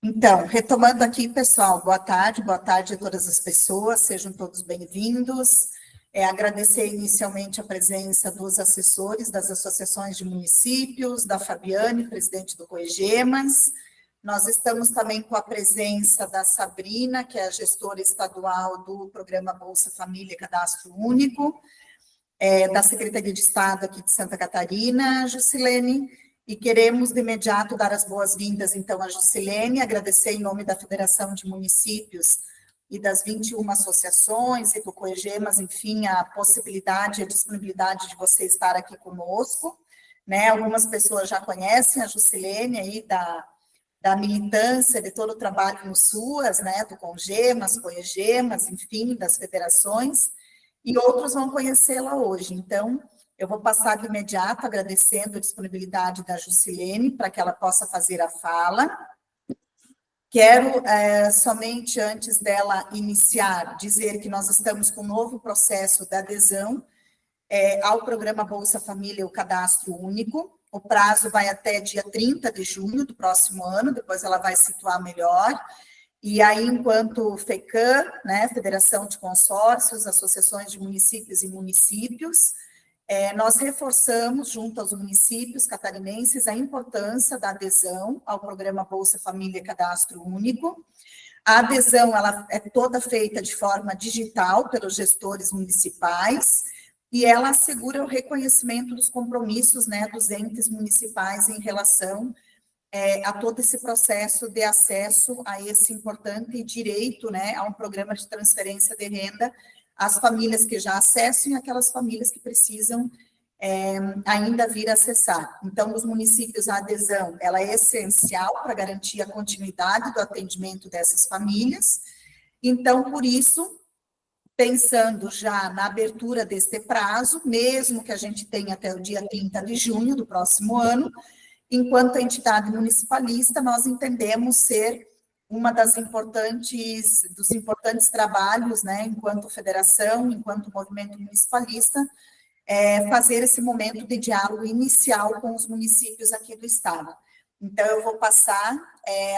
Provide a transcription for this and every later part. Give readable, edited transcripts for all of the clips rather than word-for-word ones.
Então, retomando aqui, pessoal, boa tarde a todas as pessoas, sejam todos bem-vindos. Agradecer inicialmente a presença dos assessores das associações de municípios, da Fabiane, presidente do COEGEMAS. Nós estamos também com a presença da Sabrina, que é a gestora estadual do programa Bolsa Família e Cadastro Único, da Secretaria de Estado aqui de Santa Catarina, Jusilene. E queremos, de imediato, dar as boas-vindas, então, à Jusilene, agradecer em nome da Federação de Municípios e das 21 associações e do COEGEMAS, enfim, a possibilidade e a disponibilidade de você estar aqui conosco, né? Algumas pessoas já conhecem a Jusilene aí da militância, de todo o trabalho no SUAS, né? Do CONGEMAS, COEGEMAS, enfim, das federações, e outros vão conhecê-la hoje. Então, eu vou passar de imediato, agradecendo a disponibilidade da Jusilene, para que ela possa fazer a fala. Quero, somente antes dela iniciar, dizer que nós estamos com um novo processo de adesão ao programa Bolsa Família, o Cadastro Único. O prazo vai até dia 30 de junho do próximo ano, depois ela vai situar melhor. E aí, enquanto FECAM, né, Federação de Consórcios, Associações de Municípios e Municípios, nós reforçamos, junto aos municípios catarinenses, a importância da adesão ao programa Bolsa Família e Cadastro Único. A adesão ela é toda feita de forma digital pelos gestores municipais e ela assegura o reconhecimento dos compromissos, né, dos entes municipais em relação a todo esse processo de acesso a esse importante direito, né, a um programa de transferência de renda, as famílias que já acessam e aquelas famílias que precisam ainda vir acessar. Então, nos municípios, a adesão ela é essencial para garantir a continuidade do atendimento dessas famílias. Então, por isso, pensando já na abertura deste prazo, mesmo que a gente tenha até o dia 30 de junho do próximo ano, enquanto entidade municipalista, nós entendemos ser uma dos importantes trabalhos, né, enquanto federação, enquanto movimento municipalista, fazer esse momento de diálogo inicial com os municípios aqui do estado. Então, eu vou passar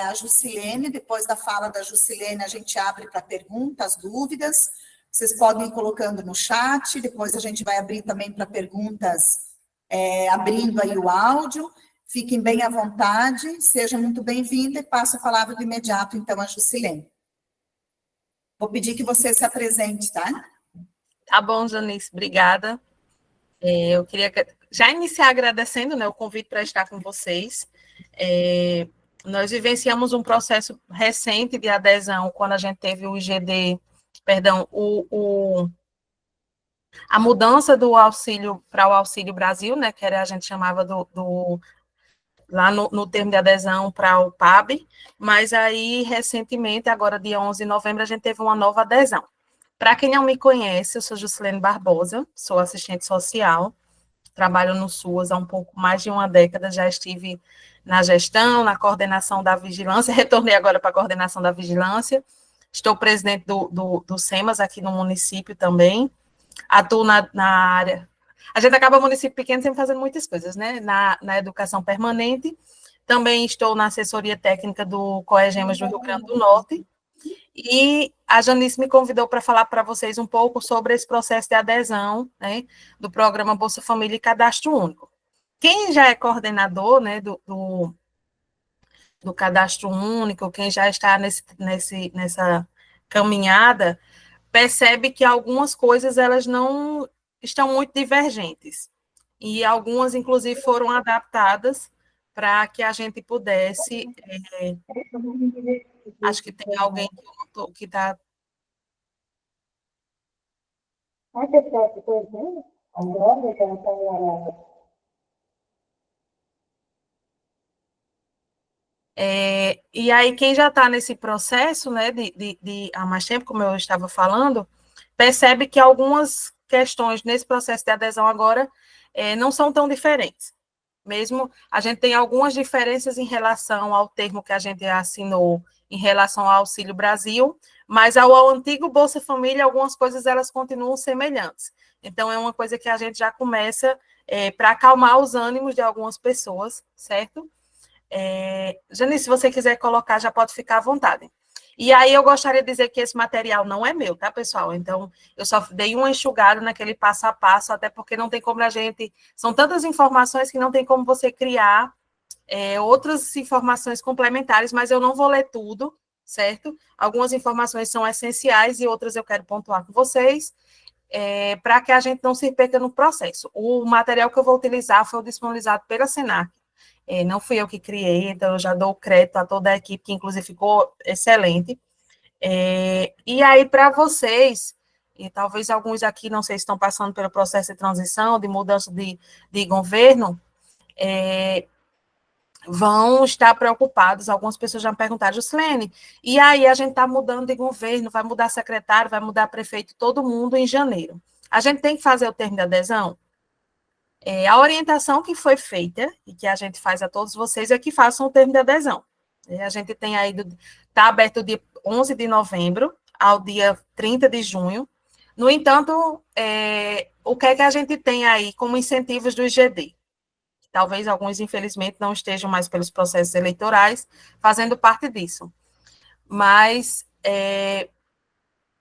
a Jusilene, depois da fala da Jusilene, a gente abre para perguntas, dúvidas, vocês podem ir colocando no chat, depois a gente vai abrir também para perguntas, abrindo aí o áudio. Fiquem bem à vontade, seja muito bem-vinda e passo a palavra de imediato, então, a Jusilene. Vou pedir que você se apresente, tá? Tá bom, Janice, obrigada. Eu queria já iniciar agradecendo, né, o convite para estar com vocês. Nós vivenciamos um processo recente de adesão, quando a gente teve o IGD, perdão, a mudança do auxílio para o Auxílio Brasil, né, que a gente chamava lá no termo de adesão para o PAB, mas aí, recentemente, agora dia 11 de novembro, a gente teve uma nova adesão. Para quem não me conhece, eu sou Jusilene Barbosa, sou assistente social, trabalho no SUAS há um pouco mais de uma década, já estive na gestão, na coordenação da vigilância, retornei agora para a coordenação da vigilância, estou presidente do SEMAS aqui no município também, atuo na área. A gente acaba município pequeno sempre fazendo muitas coisas, né? Na educação permanente. Também estou na assessoria técnica do COEGEMAS do Rio Grande do Norte. E a Janice me convidou para falar para vocês um pouco sobre esse processo de adesão, né, do programa Bolsa Família e Cadastro Único. Quem já é coordenador, né, do Cadastro Único, quem já está nessa caminhada, percebe que algumas coisas elas não estão muito divergentes. E algumas, inclusive, foram adaptadas para que a gente pudesse... acho que tem alguém que está... E aí, quem já está nesse processo, né, há mais tempo, como eu estava falando, percebe que algumas questões nesse processo de adesão agora não são tão diferentes. Mesmo a gente tem algumas diferenças em relação ao termo que a gente assinou em relação ao Auxílio Brasil, mas ao antigo Bolsa Família, algumas coisas elas continuam semelhantes. Então, é uma coisa que a gente já começa para acalmar os ânimos de algumas pessoas, certo? Janice, se você quiser colocar, já pode ficar à vontade. E aí eu gostaria de dizer que esse material não é meu, tá, pessoal? Então, eu só dei uma enxugada naquele passo a passo, até porque não tem como a gente... São tantas informações que não tem como você criar outras informações complementares, mas eu não vou ler tudo, certo? Algumas informações são essenciais e outras eu quero pontuar com vocês, para que a gente não se perca no processo. O material que eu vou utilizar foi o disponibilizado pela Senac, não fui eu que criei, então eu já dou crédito a toda a equipe, que inclusive ficou excelente. E aí, para vocês, e talvez alguns aqui, não sei se estão passando pelo processo de transição, de mudança de governo, vão estar preocupados. Algumas pessoas já me perguntaram, Jusilene, e aí a gente está mudando de governo, vai mudar secretário, vai mudar prefeito, todo mundo em janeiro. A gente tem que fazer o termo de adesão? A orientação que foi feita, e que a gente faz a todos vocês, é que façam o termo de adesão. A gente tem aí, está aberto dia 11 de novembro ao dia 30 de junho. No entanto, o que é que a gente tem aí como incentivos do IGD? Talvez alguns, infelizmente, não estejam mais pelos processos eleitorais, fazendo parte disso. Mas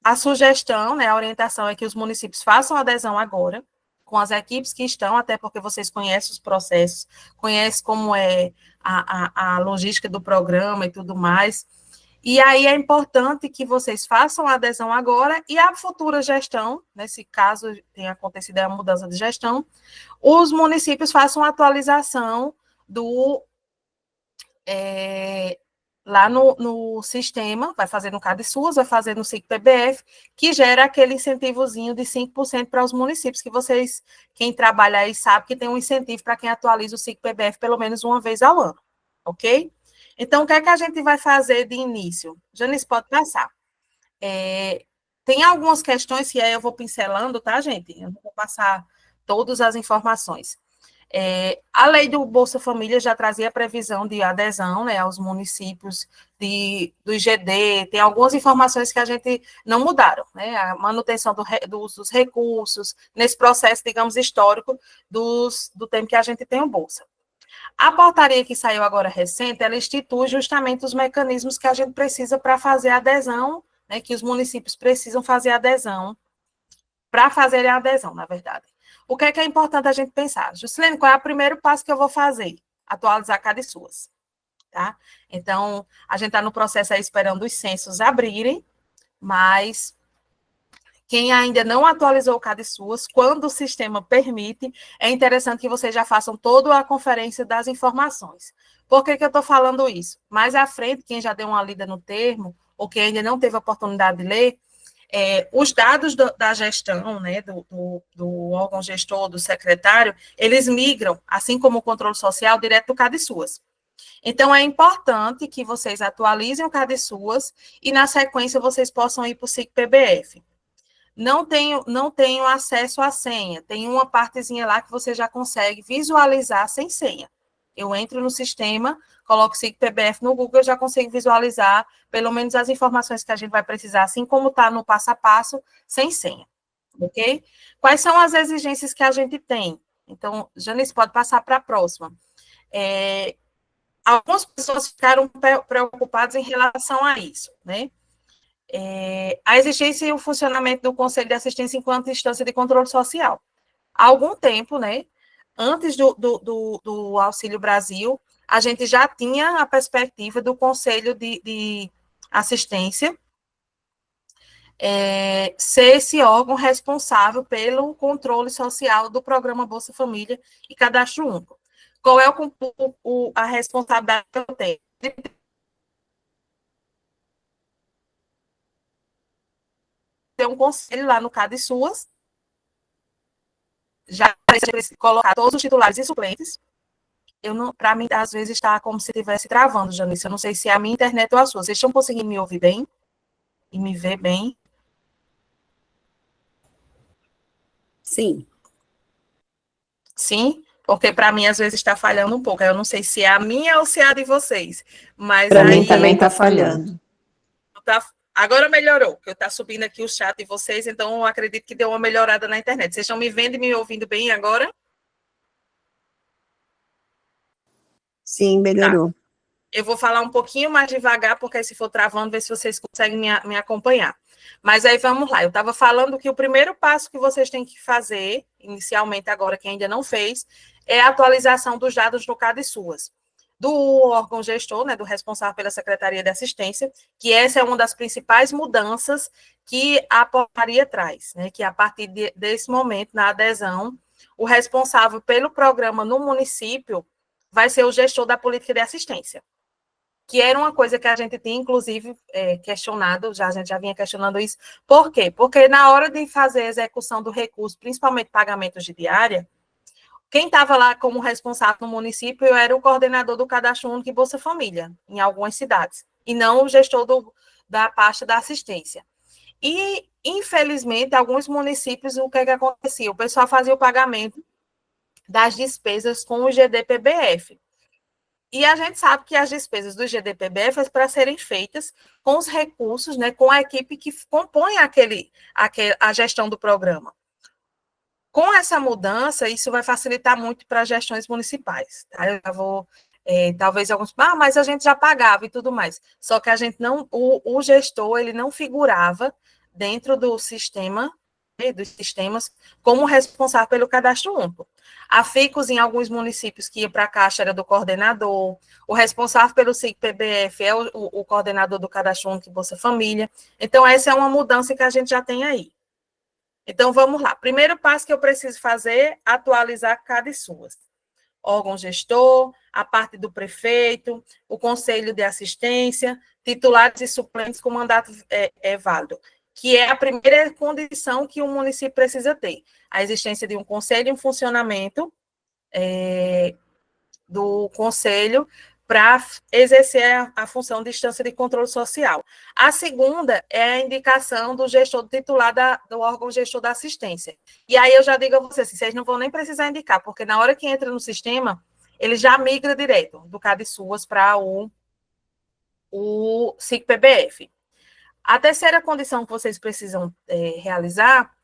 a sugestão, né, a orientação é que os municípios façam adesão agora, com as equipes que estão, até porque vocês conhecem os processos, conhecem como é a logística do programa e tudo mais. E aí é importante que vocês façam a adesão agora e a futura gestão, nesse caso tenha acontecido a mudança de gestão, os municípios façam a atualização do lá no sistema, vai fazer no CadSUS, vai fazer no SIC-PBF, que gera aquele incentivozinho de 5% para os municípios, que vocês, quem trabalha aí sabe que tem um incentivo para quem atualiza o SIC-PBF pelo menos uma vez ao ano, ok? Então, o que é que a gente vai fazer de início? Janice, pode passar. Tem algumas questões que aí eu vou pincelando, tá, gente? Eu não vou passar todas as informações. A lei do Bolsa Família já trazia previsão de adesão, né, aos municípios do IGD, tem algumas informações que a gente não mudaram, né, a manutenção dos recursos, nesse processo, digamos, histórico do tempo que a gente tem o Bolsa. A portaria que saiu agora recente, ela institui justamente os mecanismos que a gente precisa para fazer a adesão, né, que os municípios precisam fazer adesão, para fazerem a adesão, na verdade. O que é importante a gente pensar? Jusilene, qual é o primeiro passo que eu vou fazer? Atualizar CadSUS, tá? Então, a gente está no processo aí esperando os censos abrirem, mas quem ainda não atualizou o CadSUS, quando o sistema permite, é interessante que vocês já façam toda a conferência das informações. Por que eu estou falando isso? Mais à frente, quem já deu uma lida no termo, ou quem ainda não teve a oportunidade de ler, os dados da gestão, né, do órgão gestor, do secretário, eles migram, assim como o controle social, direto do CadSUS. Então, é importante que vocês atualizem o CadSUS e, na sequência, vocês possam ir para o SIC-PBF. Não tenho acesso à senha, tem uma partezinha lá que você já consegue visualizar sem senha. Eu entro no sistema, coloco SIC-PBF no Google, eu já consigo visualizar pelo menos as informações que a gente vai precisar, assim como está no passo a passo, sem senha, ok? Quais são as exigências que a gente tem? Então, Janice, pode passar para a próxima. Algumas pessoas ficaram preocupadas em relação a isso, né? A existência e o funcionamento do Conselho de Assistência enquanto instância de controle social. Há algum tempo, né, antes do Auxílio Brasil, a gente já tinha a perspectiva do Conselho de Assistência ser esse órgão responsável pelo controle social do programa Bolsa Família e Cadastro Único. Qual é a responsabilidade que eu tenho? Ter um conselho lá no CadSUS, já precisa colocar todos os titulares e suplentes. Para mim, às vezes, está como se estivesse travando, Janice. Eu não sei se é a minha internet ou a sua. Vocês estão conseguindo me ouvir bem? E me ver bem? Sim. Sim? Porque para mim, às vezes, está falhando um pouco. Eu não sei se é a minha ou se é a de vocês. Mas para mim também está falhando. Agora melhorou, porque está subindo aqui o chat de vocês, então eu acredito que deu uma melhorada na internet. Vocês estão me vendo e me ouvindo bem agora? Sim, melhorou. Tá. Eu vou falar um pouquinho mais devagar, porque aí se for travando, ver se vocês conseguem me acompanhar. Mas aí vamos lá. Eu estava falando que o primeiro passo que vocês têm que fazer, inicialmente agora, quem ainda não fez, é a atualização dos dados no CadSUAS, do órgão gestor, né, do responsável pela Secretaria de Assistência, que essa é uma das principais mudanças que a portaria traz, né, que a partir desse momento, na adesão, o responsável pelo programa no município vai ser o gestor da política de assistência, que era uma coisa que a gente tinha, inclusive, questionado, a gente já vinha questionando isso. Por quê? Porque na hora de fazer a execução do recurso, principalmente pagamentos de diária, quem estava lá como responsável no município era o coordenador do Cadastro Único e Bolsa Família, em algumas cidades, e não o gestor da pasta da assistência. E, infelizmente, alguns municípios, o que acontecia? O pessoal fazia o pagamento das despesas com o GDPBF. E a gente sabe que as despesas do GDPBF é para serem feitas com os recursos, né, com a equipe que compõe a gestão do programa. Com essa mudança, isso vai facilitar muito para as gestões municipais. Tá? Eu já vou, talvez alguns, mas a gente já pagava e tudo mais. Só que a gente não, o gestor, ele não figurava dentro do sistema, dos sistemas, como responsável pelo cadastro único. A FICOS, em alguns municípios que ia para a Caixa, era do coordenador, o responsável pelo SIC-PBF é o coordenador do Cadastro Único e Bolsa Família. Então, essa é uma mudança que a gente já tem aí. Então, vamos lá. Primeiro passo que eu preciso fazer, atualizar CadSUAS. Órgão gestor, a parte do prefeito, o conselho de assistência, titulares e suplentes com mandato válido, que é a primeira condição que o município precisa ter. A existência de um conselho em funcionamento do conselho para exercer a função de instância de controle social. A segunda é a indicação do gestor titular do órgão gestor da assistência. E aí eu já digo a vocês, vocês não vão nem precisar indicar, porque na hora que entra no sistema, ele já migra direto do CadSUAS para o SIC-PBF. A terceira condição que vocês precisam realizar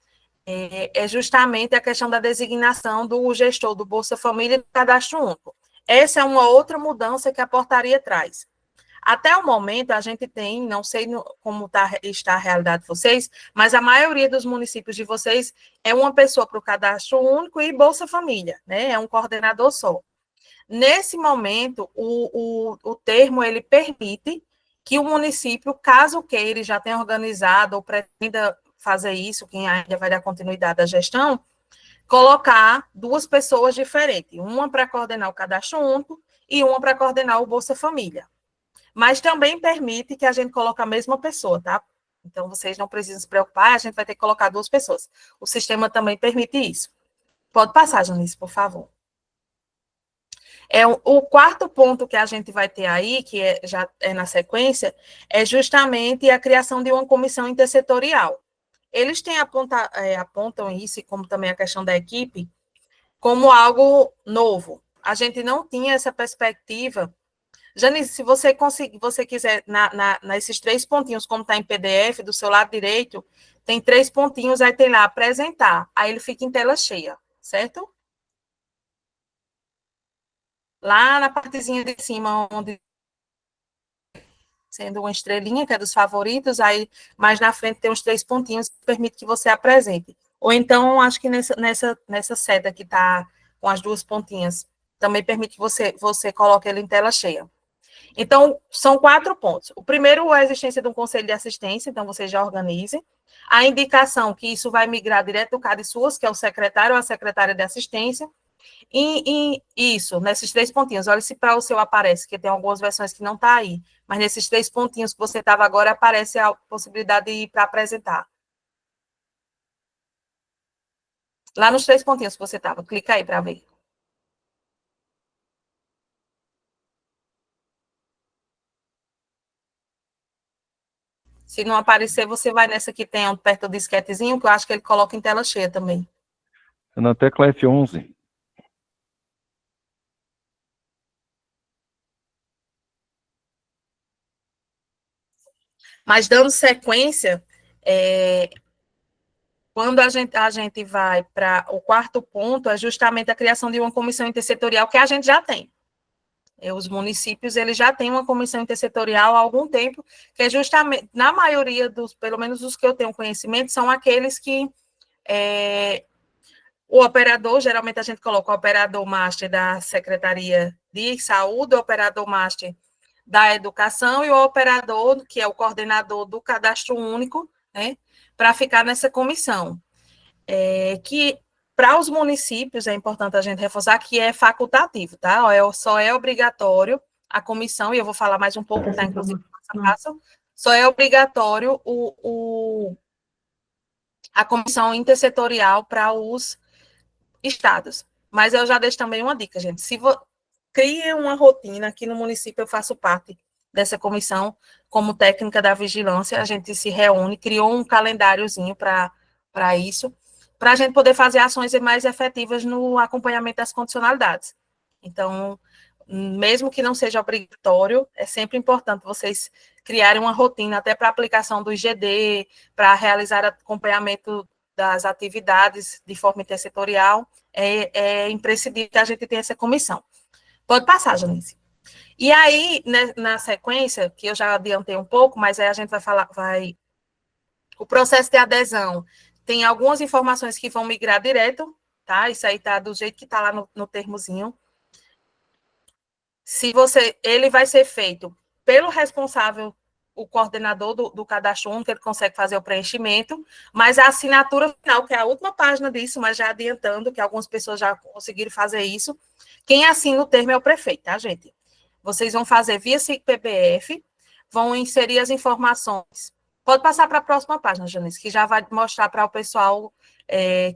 é justamente a questão da designação do gestor do Bolsa Família e do Cadastro Único. Essa é uma outra mudança que a portaria traz. Até o momento, a gente tem, não sei como está a realidade de vocês, mas a maioria dos municípios de vocês é uma pessoa para o Cadastro Único e Bolsa Família, né? É um coordenador só. Nesse momento, o termo, ele permite que o município, caso queira, ele já tenha organizado ou pretenda fazer isso, quem ainda vai dar continuidade à gestão, colocar duas pessoas diferentes, uma para coordenar o Cadastro Único e uma para coordenar o Bolsa Família. Mas também permite que a gente coloque a mesma pessoa, tá? Então, vocês não precisam se preocupar, a gente vai ter que colocar duas pessoas. O sistema também permite isso. Pode passar, Janice, por favor. O quarto ponto que a gente vai ter aí, que já é na sequência, é justamente a criação de uma comissão intersetorial. Eles apontam isso, e como também a questão da equipe, como algo novo. A gente não tinha essa perspectiva. Janice, se você quiser, nesses 3 pontinhos, como está em PDF, do seu lado direito, tem 3 pontinhos, aí tem lá, apresentar. Aí ele fica em tela cheia, certo? Lá na partezinha de cima, onde sendo uma estrelinha, que é dos favoritos, aí mais na frente tem os 3 pontinhos que permite que você apresente. Ou então, acho que nessa seta que está com as 2 pontinhas, também permite que você coloque ele em tela cheia. Então, são 4 pontos. O primeiro é a existência de um conselho de assistência, então você já organize. A indicação que isso vai migrar direto do CadSUAS, que é o secretário ou a secretária de assistência. E isso, nesses 3 pontinhos, olha se para o seu aparece, que tem algumas versões que não está aí, mas nesses 3 pontinhos que você estava agora, aparece a possibilidade de ir para apresentar. Lá nos 3 pontinhos que você estava, clica aí para ver. Se não aparecer, você vai nessa que tem perto do disquetezinho, que eu acho que ele coloca em tela cheia também. É na tecla F11. Mas dando sequência, quando a gente vai para o quarto ponto, é justamente a criação de uma comissão intersetorial que a gente já tem. Os municípios, eles já têm uma comissão intersetorial há algum tempo, que é justamente, na maioria dos, pelo menos os que eu tenho conhecimento, são aqueles que o operador, geralmente a gente coloca o operador master da Secretaria de Saúde, o operador master da Educação e o operador, que é o coordenador do Cadastro Único, né, para ficar nessa comissão. Que para os municípios é importante a gente reforçar que é facultativo, tá? Só é obrigatório a comissão, e eu vou falar mais um pouco, tá? Inclusive, só é obrigatório a comissão intersetorial para os estados. Mas eu já deixo também uma dica, gente. Se crie uma rotina, aqui no município eu faço parte dessa comissão, como técnica da vigilância, a gente se reúne, criou um calendáriozinho para isso, para a gente poder fazer ações mais efetivas no acompanhamento das condicionalidades. Então, mesmo que não seja obrigatório, é sempre importante vocês criarem uma rotina, até para a aplicação do IGD, para realizar acompanhamento das atividades de forma intersetorial, é imprescindível que a gente tenha essa comissão. Pode passar, Janice. E aí, né, na sequência, que eu já adiantei um pouco, mas aí a gente vai falar, o processo de adesão tem algumas informações que vão migrar direto, tá? Isso aí tá do jeito que tá lá no termozinho. Ele vai ser feito pelo responsável, o coordenador do cadastro único, ele consegue fazer o preenchimento, mas a assinatura final, que é a última página disso, mas já adiantando que algumas pessoas já conseguiram fazer isso, quem assina o termo é o prefeito, tá, gente? Vocês vão fazer via SIC-PBF, vão inserir as informações. Pode passar para a próxima página, Janice, que já vai mostrar para o pessoal,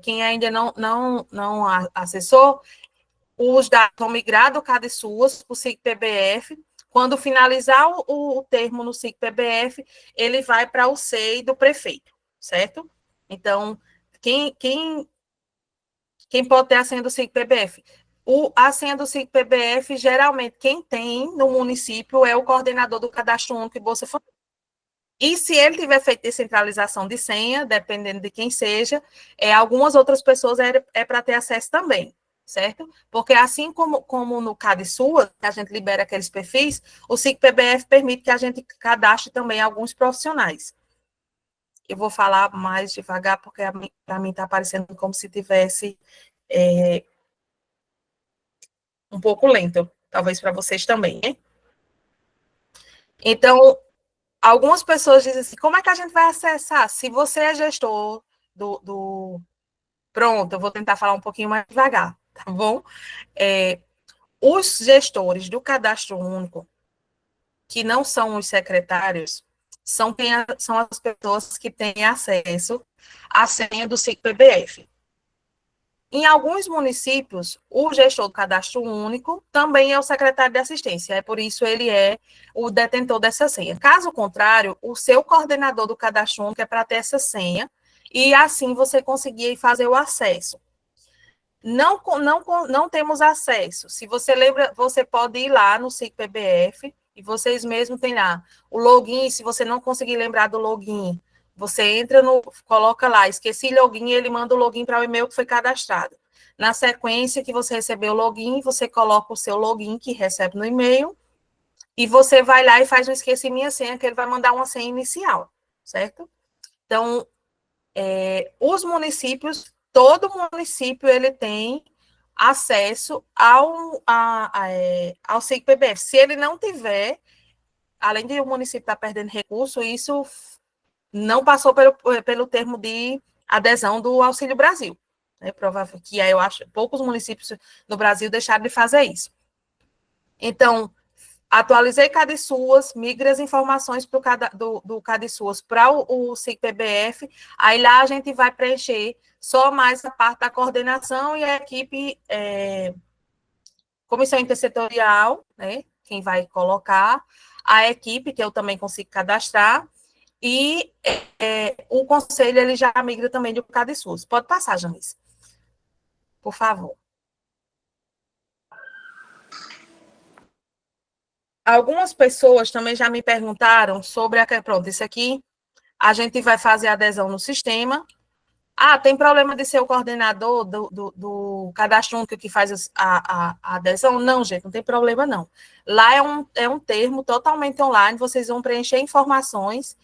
quem ainda não acessou, os dados vão migrar do CadSUAS para o SIC-PBF. Quando finalizar o termo no SIC-PBF, ele vai para o SEI do prefeito, certo? Então, quem pode ter a senha do SIC-PBF? A senha do SIC-PBF, geralmente, quem tem no município é o coordenador do Cadastro Único e Bolsa Família. E se ele tiver feito descentralização de senha, dependendo de quem seja, algumas outras pessoas para ter acesso também, certo? Porque assim como no CadSUAS, que a gente libera aqueles perfis, o SIC-PBF permite que a gente cadastre também alguns profissionais. Eu vou falar mais devagar, porque para mim está parecendo como se tivesse um pouco lento, talvez para vocês também, né? Então, algumas pessoas dizem assim, como é que a gente vai acessar? Se você é gestor Pronto, eu vou tentar falar um pouquinho mais devagar, tá bom? Os gestores do Cadastro Único, que não são os secretários, são as pessoas que têm acesso à senha do SIC-PBF. Em alguns municípios, o gestor do Cadastro Único também é o secretário de assistência, por isso ele é o detentor dessa senha. Caso contrário, o seu coordenador do Cadastro Único é para ter essa senha, e assim você conseguir fazer o acesso. Não temos acesso. Se você lembra, você pode ir lá no SIC-PBF, e vocês mesmos têm lá o login. Se você não conseguir lembrar do login, você entra coloca lá, esqueci login, e ele manda o login para o e-mail que foi cadastrado. Na sequência que você recebeu o login, você coloca o seu login que recebe no e-mail, e você vai lá e faz um esqueci minha senha, que ele vai mandar uma senha inicial, certo? Então, os municípios, todo município, ele tem acesso ao SIC-PBF. Se ele não tiver, além de o município estar perdendo recurso, isso não passou pelo termo de adesão do Auxílio Brasil. É provável que eu acho poucos municípios no Brasil deixaram de fazer isso. Então, atualizei CadSUAS, migre as informações do CadSUAS para o SIC-PBF, aí lá a gente vai preencher só mais a parte da coordenação e a equipe, comissão intersetorial, né, quem vai colocar, a equipe, que eu também consigo cadastrar, e o conselho, ele já migra também do CadSUAS. Pode passar, Janice, por favor. Algumas pessoas também já me perguntaram sobre pronto, isso aqui, a gente vai fazer adesão no sistema, Ah, tem problema de ser o coordenador do cadastro único que faz a adesão? Não, gente, não tem problema, não. Lá é um termo totalmente online, vocês vão preencher informações,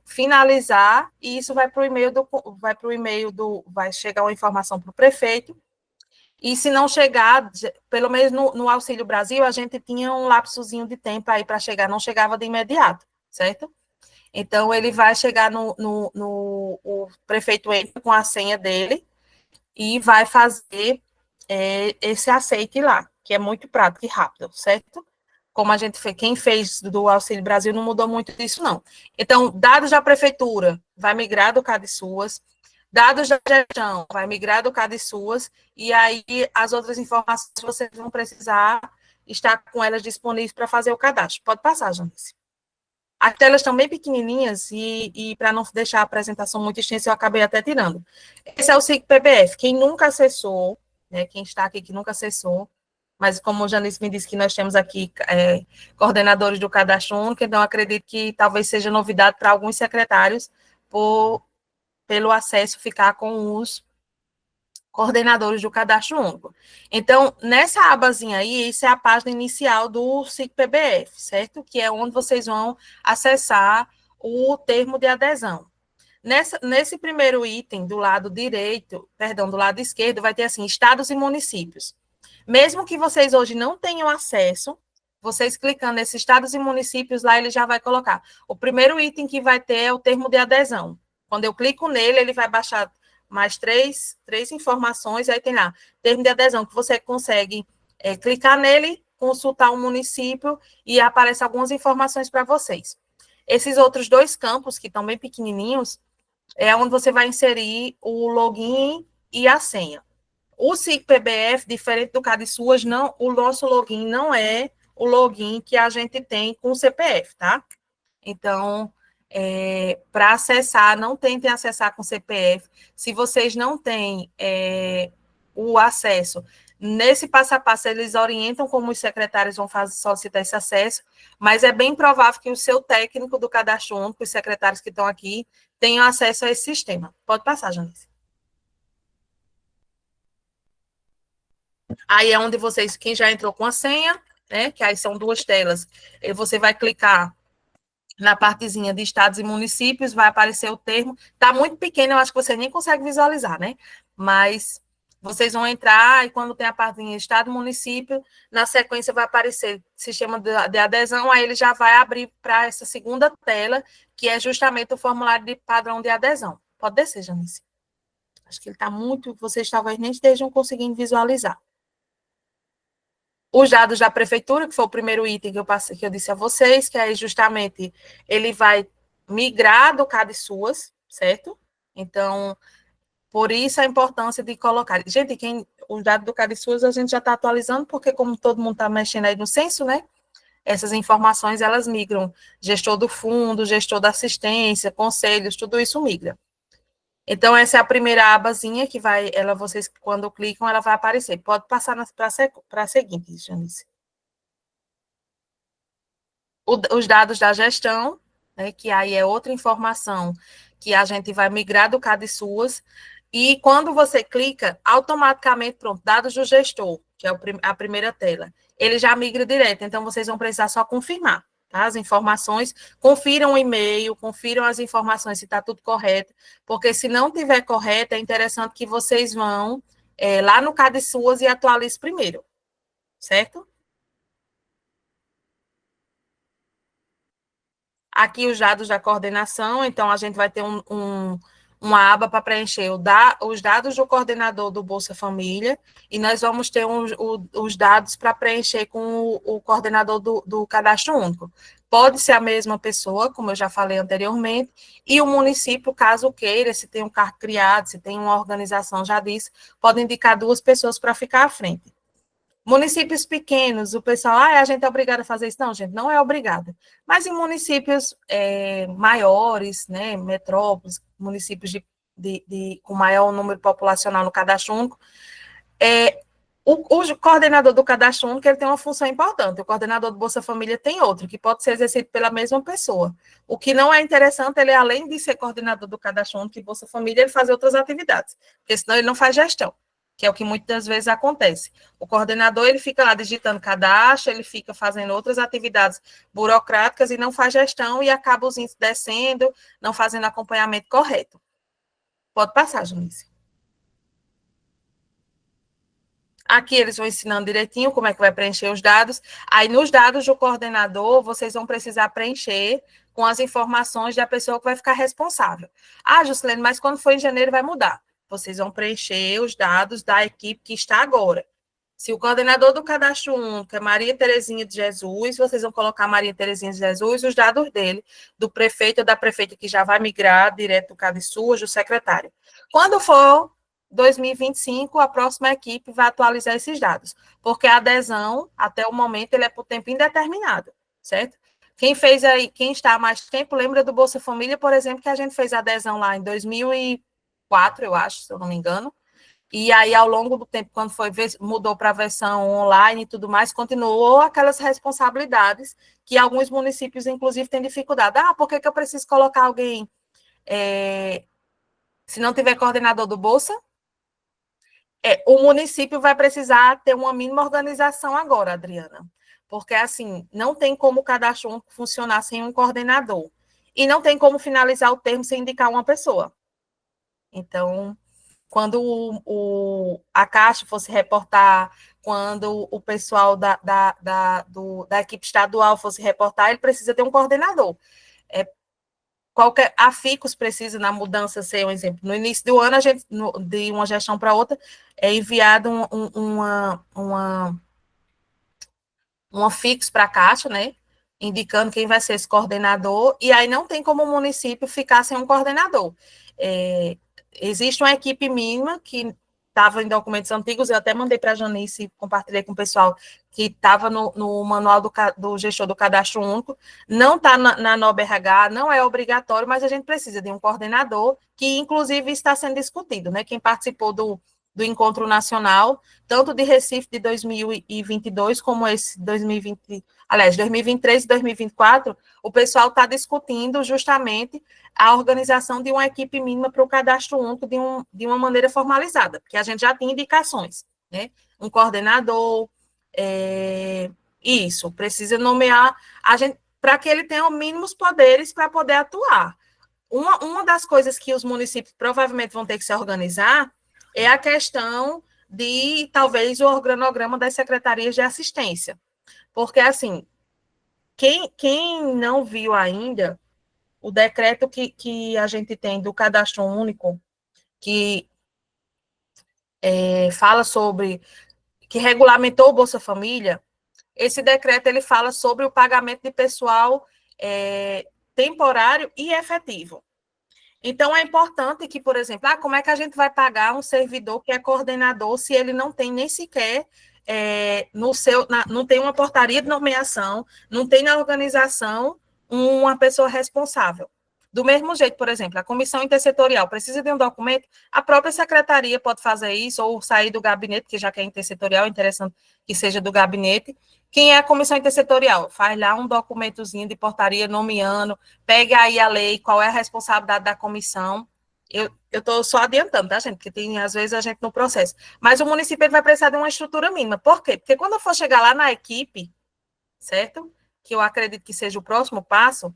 finalizar, e isso vai para o e-mail vai chegar uma informação para o prefeito, e se não chegar, pelo menos no Auxílio Brasil, a gente tinha um lapsozinho de tempo aí para chegar, não chegava de imediato, certo? Então, ele vai chegar o prefeito entra com a senha dele e vai fazer esse aceite lá, que é muito prático e rápido, certo? Como a gente fez, quem fez do Auxílio Brasil não mudou muito disso, não. Então, dados da prefeitura, vai migrar do CadSUAS, dados da gestão, vai migrar do CadSUAS, e aí as outras informações vocês vão precisar estar com elas disponíveis para fazer o cadastro. Pode passar, Janice. As telas estão bem pequenininhas e para não deixar a apresentação muito extensa, eu acabei até tirando. Esse é o SIC PBF. Quem nunca acessou, né, quem está aqui que nunca acessou, mas como o Janice me disse que nós temos aqui coordenadores do Cadastro Único, então acredito que talvez seja novidade para alguns secretários pelo acesso ficar com os coordenadores do Cadastro Único. Então, nessa abazinha aí, isso é a página inicial do SIC-PBF, certo? Que é onde vocês vão acessar o termo de adesão. Nesse primeiro item, do lado direito, perdão, do lado esquerdo, vai ter assim, estados e municípios. Mesmo que vocês hoje não tenham acesso, vocês clicando nesses estados e municípios, lá ele já vai colocar. O primeiro item que vai ter é o termo de adesão. Quando eu clico nele, ele vai baixar mais três informações, aí tem lá, termo de adesão, que você consegue clicar nele, consultar o município e aparece algumas informações para vocês. Esses outros dois campos, que estão bem pequenininhos, é onde você vai inserir o login e a senha. O SIC-PBF, diferente do CadSUAS, o nosso login não é o login que a gente tem com o CPF, tá? Então, para acessar, não tentem acessar com CPF. Se vocês não têm o acesso, nesse passo a passo, eles orientam como os secretários vão solicitar esse acesso, mas é bem provável que o seu técnico do Cadastro Único, os secretários que estão aqui, tenham acesso a esse sistema. Pode passar, Janice. Aí é onde vocês, quem já entrou com a senha, né, que aí são duas telas, você vai clicar na partezinha de estados e municípios, vai aparecer o termo, tá muito pequeno, eu acho que você nem consegue visualizar, né, mas vocês vão entrar e quando tem a partezinha de estado e município, na sequência vai aparecer sistema de adesão, aí ele já vai abrir para essa segunda tela, que é justamente o formulário de padrão de adesão. Pode descer, Janice. Acho que ele está muito, vocês talvez nem estejam conseguindo visualizar. Os dados da prefeitura, que foi o primeiro item que eu disse a vocês, que aí justamente ele vai migrar do CadSUAS, certo? Então, por isso a importância de colocar. Gente, os dados do CadSUAS a gente já está atualizando, porque como todo mundo está mexendo aí no censo, né? Essas informações, elas migram. Gestor do fundo, gestor da assistência, conselhos, tudo isso migra. Então, essa é a primeira abazinha que vocês, quando clicam, ela vai aparecer. Pode passar para a seguinte, Janice. Os dados da gestão, né, que aí é outra informação que a gente vai migrar do CadSUAS, e quando você clica, automaticamente, pronto, dados do gestor, que é a primeira tela, ele já migra direto, então vocês vão precisar só confirmar. Tá? As informações, confiram o e-mail, confiram as informações se está tudo correto, porque se não tiver correto, é interessante que vocês vão lá no CadSUAS e atualizem primeiro, certo? Aqui os dados da coordenação, então a gente vai ter uma aba para preencher os dados do coordenador do Bolsa Família, e nós vamos ter os dados para preencher com o coordenador do Cadastro Único. Pode ser a mesma pessoa, como eu já falei anteriormente, e o município, caso queira, se tem um cargo criado, se tem uma organização, já disse, pode indicar 2 pessoas para ficar à frente. Municípios pequenos, o pessoal, a gente é obrigado a fazer isso. Não, gente, não é obrigada. Mas em municípios maiores, né, metrópoles, municípios com maior número populacional no Cadastro Único, O coordenador do cadastro único ele tem uma função importante, o coordenador do Bolsa Família tem outro, que pode ser exercido pela mesma pessoa. O que não é interessante, ele, além de ser coordenador do cadastro único e Bolsa Família, ele fazer outras atividades, porque senão ele não faz gestão, que é o que muitas vezes acontece. O coordenador, ele fica lá digitando cadastro, ele fica fazendo outras atividades burocráticas e não faz gestão e acaba os índices descendo, não fazendo acompanhamento correto. Pode passar, Junice. Aqui eles vão ensinando direitinho como é que vai preencher os dados. Aí, nos dados do coordenador, vocês vão precisar preencher com as informações da pessoa que vai ficar responsável. Ah, Juscelene, mas quando for em janeiro vai mudar. Vocês vão preencher os dados da equipe que está agora. Se o coordenador do cadastro único é Maria Terezinha de Jesus, vocês vão colocar Maria Terezinha de Jesus, os dados dele, do prefeito ou da prefeita que já vai migrar direto do CadSur, do secretário. Quando for 2025, a próxima equipe vai atualizar esses dados, porque a adesão, até o momento, ele é por tempo indeterminado, certo? Quem fez aí, quem está há mais tempo, lembra do Bolsa Família, por exemplo, que a gente fez a adesão lá em 2004, eu acho, se eu não me engano, e aí, ao longo do tempo, quando foi mudou para a versão online e tudo mais, continuou aquelas responsabilidades que alguns municípios, inclusive, têm dificuldade. Ah, por que eu preciso colocar alguém, se não tiver coordenador do Bolsa? O município vai precisar ter uma mínima organização agora, Adriana, porque, assim, não tem como o cadastro único funcionar sem um coordenador, e não tem como finalizar o termo sem indicar uma pessoa. Então, quando a Caixa fosse reportar, quando o pessoal da equipe estadual fosse reportar, ele precisa ter um coordenador. A FICOS precisa, na mudança, ser um exemplo. No início do ano, a gente, de uma gestão para outra, é enviado uma FICOS para a Caixa, né? Indicando quem vai ser esse coordenador, e aí não tem como o município ficar sem um coordenador. Existe uma equipe mínima que estava em documentos antigos, eu até mandei para a Janice, compartilhei com o pessoal, que estava no manual do gestor do cadastro único, não está na NOBRH, não é obrigatório, mas a gente precisa de um coordenador, que inclusive está sendo discutido, né? Quem participou do encontro nacional, tanto de Recife de 2022, como esse 2023 e 2024, o pessoal está discutindo justamente a organização de uma equipe mínima para o cadastro único de uma maneira formalizada, porque a gente já tem indicações, né? Um coordenador, isso, precisa nomear a gente para que ele tenha os mínimos poderes para poder atuar. Uma das coisas que os municípios provavelmente vão ter que se organizar é a questão de, talvez, o organograma das secretarias de assistência. Porque, assim, quem não viu ainda o decreto que a gente tem do cadastro único, que fala sobre, que regulamentou o Bolsa Família, esse decreto ele fala sobre o pagamento de pessoal temporário e efetivo. Então, é importante que, por exemplo, como é que a gente vai pagar um servidor que é coordenador se ele não tem nem sequer não tem uma portaria de nomeação, não tem na organização uma pessoa responsável. Do mesmo jeito, por exemplo, a comissão intersetorial precisa de um documento, a própria secretaria pode fazer isso, ou sair do gabinete, que já que é intersetorial, é interessante que seja do gabinete. Quem é a comissão intersetorial? Faz lá um documentozinho de portaria nomeando, pega aí a lei, qual é a responsabilidade da comissão. Eu estou só adiantando, tá, gente? Porque tem, às vezes, a gente no processo. Mas o município vai precisar de uma estrutura mínima. Por quê? Porque quando eu for chegar lá na equipe, certo? Que eu acredito que seja o próximo passo,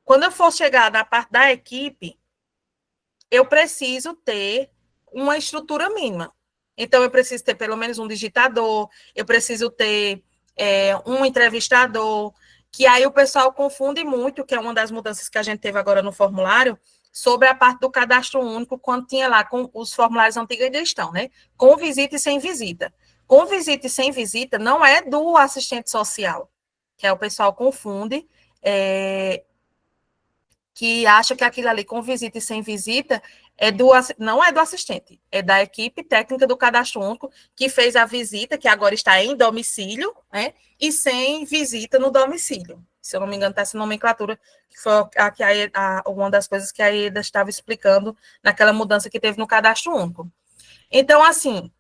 quando eu for chegar na parte da equipe, eu preciso ter uma estrutura mínima. Então, eu preciso ter pelo menos um digitador, eu preciso ter um entrevistador, que aí o pessoal confunde muito, que é uma das mudanças que a gente teve agora no formulário, sobre a parte do cadastro único, quando tinha lá, com os formulários antigos ainda estão, né? Com visita e sem visita. Com visita e sem visita não é do assistente social, que é o pessoal confunde, que acha que aquilo ali com visita e sem visita não é do assistente, é da equipe técnica do cadastro único que fez a visita, que agora está em domicílio, né, e sem visita no domicílio. Se eu não me engano, está essa nomenclatura, que foi uma das coisas que a Eda estava explicando naquela mudança que teve no cadastro único. Então, assim,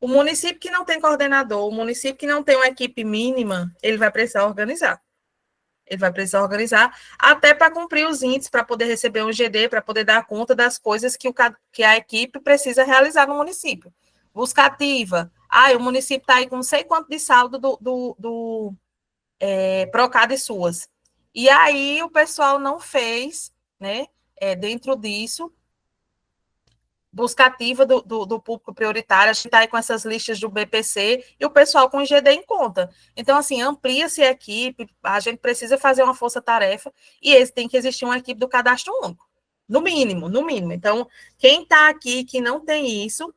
O município que não tem coordenador, o município que não tem uma equipe mínima, ele vai precisar organizar. Ele vai precisar organizar até para cumprir os índices, para poder receber um GD, para poder dar conta das coisas que a equipe precisa realizar no município. Busca ativa. O município está aí com não sei quanto de saldo do Procad e SUAS. E aí o pessoal não fez, né, dentro disso, busca ativa do público prioritário, a gente está aí com essas listas do BPC e o pessoal com o GD em conta. Então, assim, amplia-se a equipe, a gente precisa fazer uma força-tarefa e tem que existir uma equipe do cadastro único, no mínimo, no mínimo. Então, quem está aqui que não tem isso,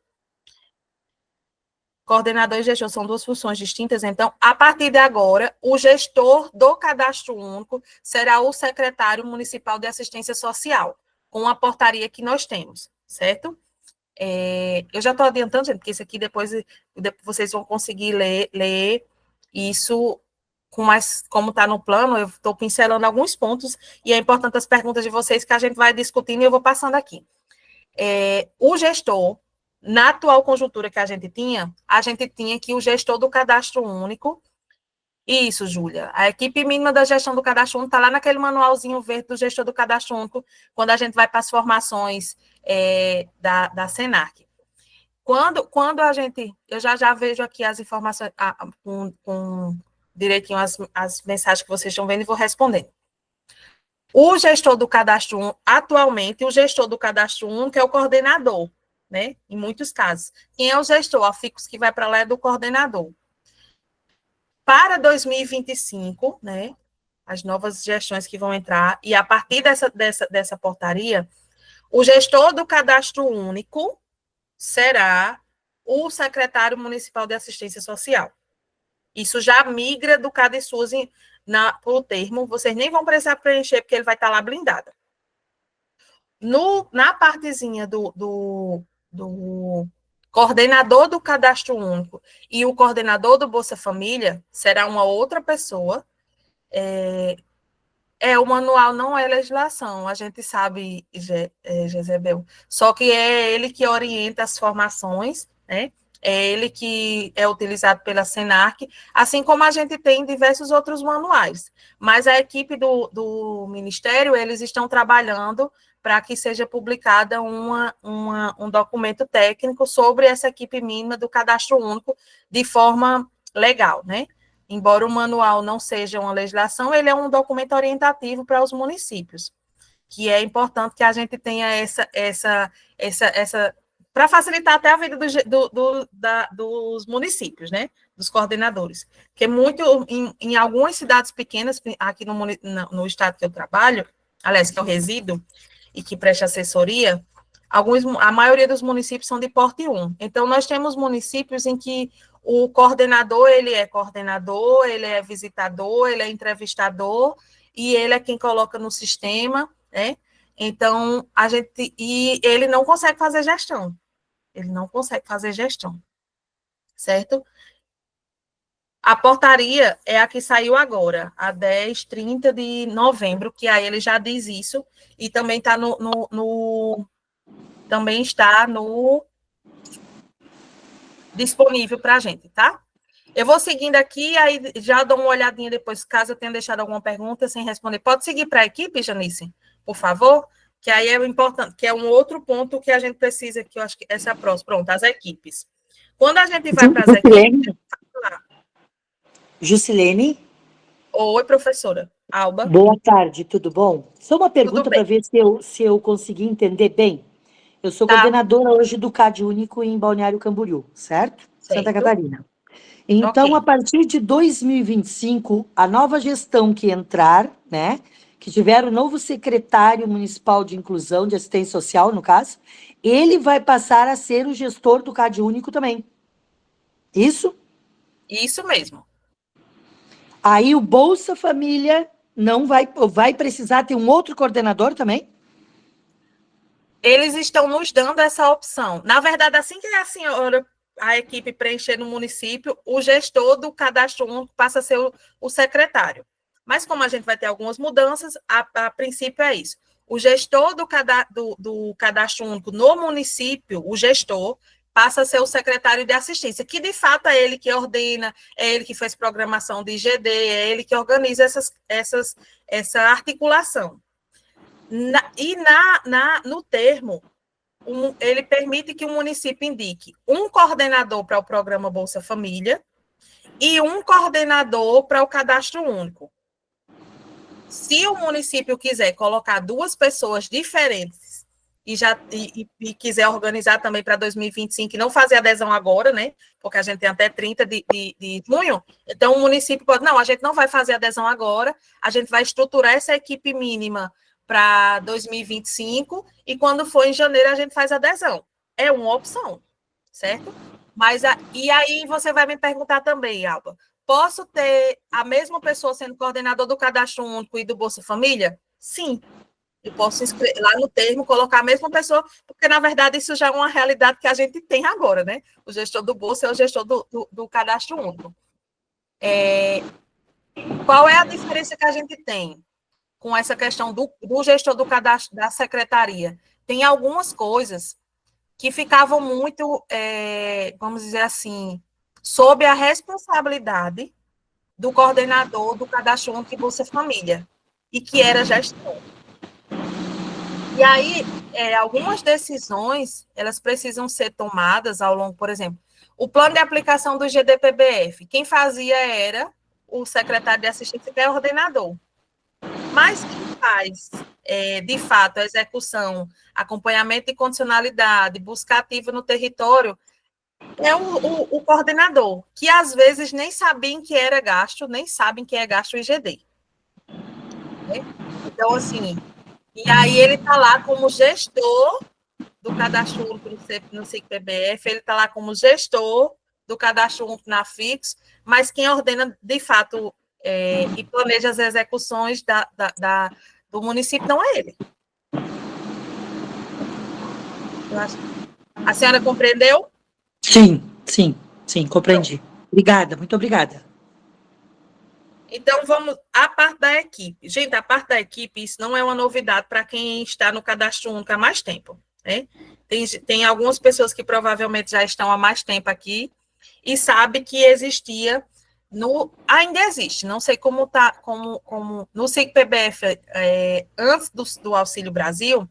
coordenador e gestor são duas funções distintas, então, a partir de agora, o gestor do cadastro único será o secretário municipal de assistência social, com a portaria que nós temos, certo? Eu já estou adiantando, gente, porque isso aqui depois vocês vão conseguir ler isso com mais, como está no plano, eu estou pincelando alguns pontos, e é importante as perguntas de vocês que a gente vai discutindo e eu vou passando aqui. O gestor, na atual conjuntura que a gente tinha que o gestor do cadastro único, isso, Júlia, a equipe mínima da gestão do cadastro único está lá naquele manualzinho verde do gestor do cadastro único, quando a gente vai para as formações da Senac. Quando a gente, eu já vejo aqui as informações, com direitinho as mensagens que vocês estão vendo e vou respondendo. O gestor do cadastro único, atualmente, o gestor do cadastro único é o coordenador, né? Em muitos casos. Quem é o gestor? A FICUS que vai para lá é do coordenador. Para 2025, né, as novas gestões que vão entrar, e a partir dessa portaria, o gestor do cadastro único será o secretário municipal de assistência social. Isso já migra do CADESUS para o termo, vocês nem vão precisar preencher, porque ele vai estar lá blindado. Na partezinha do coordenador do cadastro único e o coordenador do Bolsa Família será uma outra pessoa. O manual não é legislação, a gente sabe, Jezebel, só que é ele que orienta as formações, né? É ele que é utilizado pela Senac, assim como a gente tem diversos outros manuais. Mas a equipe do Ministério, eles estão trabalhando para que seja publicada um documento técnico sobre essa equipe mínima do cadastro único de forma legal, né? Embora o manual não seja uma legislação, ele é um documento orientativo para os municípios, que é importante que a gente tenha essa para facilitar até a vida dos municípios, né? Dos coordenadores. Porque em algumas cidades pequenas, aqui no estado que eu trabalho, aliás, que eu resido, e que presta assessoria, a maioria dos municípios são de porte 1. Então, nós temos municípios em que o coordenador, ele é visitador, ele é entrevistador, e ele é quem coloca no sistema, né? Então, ele não consegue fazer gestão. Certo? A portaria é a que saiu agora, a 10/30 de novembro, que aí ele já diz isso, e também está também está disponível para a gente, tá? Eu vou seguindo aqui, aí já dou uma olhadinha depois, caso eu tenha deixado alguma pergunta sem responder. Pode seguir para a equipe, Janice, por favor? Que aí é importante, que é um outro ponto que a gente precisa, que eu acho que essa é a próxima. Pronto, as equipes. Quando a gente vai para as equipes... Jusilene? Oi, professora. Alba. Boa tarde, tudo bom? Só uma pergunta para ver se eu consegui entender bem. Eu sou coordenadora hoje do CAD Único em Balneário Camboriú, certo? Santa Catarina. Então, a partir de 2025, a nova gestão que entrar, né, que tiver o novo secretário municipal de inclusão, de assistência social, no caso, ele vai passar a ser o gestor do CAD Único também. Isso? Isso mesmo. Aí o Bolsa Família não vai precisar ter um outro coordenador também? Eles estão nos dando essa opção. Na verdade, assim que a equipe preencher no município, o gestor do cadastro único passa a ser o secretário. Mas como a gente vai ter algumas mudanças, a princípio é isso. O gestor do cadastro único no município, o gestor, passa a ser o secretário de assistência, que de fato é ele que ordena, é ele que faz programação de IGD, é ele que organiza essa articulação. No termo, ele permite que o município indique um coordenador para o programa Bolsa Família e um coordenador para o cadastro único. Se o município quiser colocar 2 pessoas diferentes e quiser organizar também para 2025 e não fazer adesão agora, né? Porque a gente tem até 30 de junho, então o município pode, não, a gente não vai fazer adesão agora, a gente vai estruturar essa equipe mínima para 2025 e quando for em janeiro a gente faz adesão. É uma opção, certo? E aí você vai me perguntar também, Alba, posso ter a mesma pessoa sendo coordenador do Cadastro Único e do Bolsa Família? Sim. Eu posso lá no termo colocar a mesma pessoa, porque, na verdade, isso já é uma realidade que a gente tem agora, né? O gestor do Bolsa é o gestor do Cadastro Único. Qual é a diferença que a gente tem com essa questão do gestor do cadastro da secretaria? Tem algumas coisas que ficavam muito, vamos dizer assim, sob a responsabilidade do coordenador do Cadastro Único e Bolsa Família, e que era gestor. E aí, algumas decisões, elas precisam ser tomadas ao longo, por exemplo, o plano de aplicação do GDPBF, quem fazia era o secretário de assistência, que é ordenador. Mas quem faz, de fato, a execução, acompanhamento de condicionalidade, busca ativa no território, é o coordenador, que às vezes nem sabem que era gasto, nem sabem que é gasto o IGD. Então, assim, e aí ele está lá como gestor do Cadastro Único no SIC-PBF, ele está lá como gestor do Cadastro Único na FIX, mas quem ordena, de fato, e planeja as execuções do município não é ele. A senhora compreendeu? Sim, compreendi. Obrigada, muito obrigada. Então, vamos à parte da equipe. Gente, a parte da equipe, isso não é uma novidade para quem está no Cadastro Único há mais tempo, né? Tem algumas pessoas que provavelmente já estão há mais tempo aqui e sabe que existia, ainda existe, não sei como está, como no SIC-PBF, antes do Auxílio Brasil,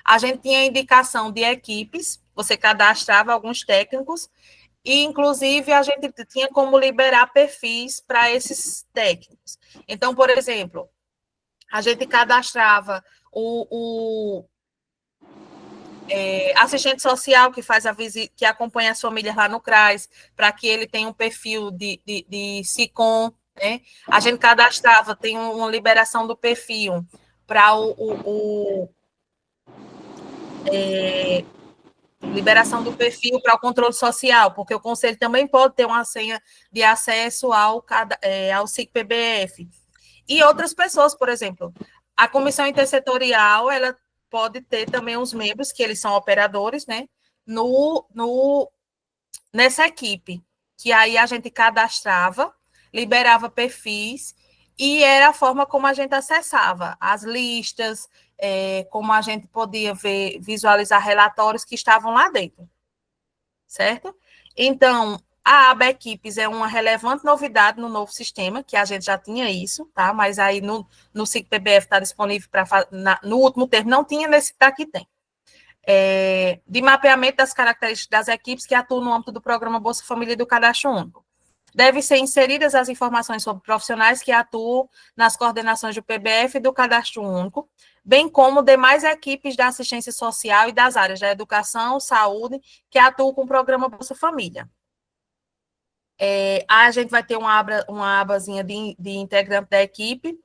a gente tinha indicação de equipes, você cadastrava alguns técnicos, e, inclusive, a gente tinha como liberar perfis para esses técnicos. Então, por exemplo, a gente cadastrava o assistente social que faz a visita, que acompanha as famílias lá no CRAS, para que ele tenha um perfil de SICOM, né? A gente cadastrava, tem uma liberação do perfil para liberação do perfil para o controle social, porque o conselho também pode ter uma senha de acesso ao SIC-PBF. E outras pessoas, por exemplo, a comissão intersetorial, ela pode ter também os membros, que eles são operadores, né, nessa equipe, que aí a gente cadastrava, liberava perfis, e era a forma como a gente acessava as listas, como a gente podia visualizar relatórios que estavam lá dentro, certo? Então, a aba Equipes é uma relevante novidade no novo sistema, que a gente já tinha isso, tá? Mas aí no SIC-PBF está disponível no último termo, não tinha, nesse daqui tem. De mapeamento das características das equipes que atuam no âmbito do programa Bolsa Família e do Cadastro Único. Devem ser inseridas as informações sobre profissionais que atuam nas coordenações do PBF e do Cadastro Único, bem como demais equipes da assistência social e das áreas da educação, saúde, que atuam com o programa Bolsa Família. A gente vai ter uma abazinha de integrante da equipe,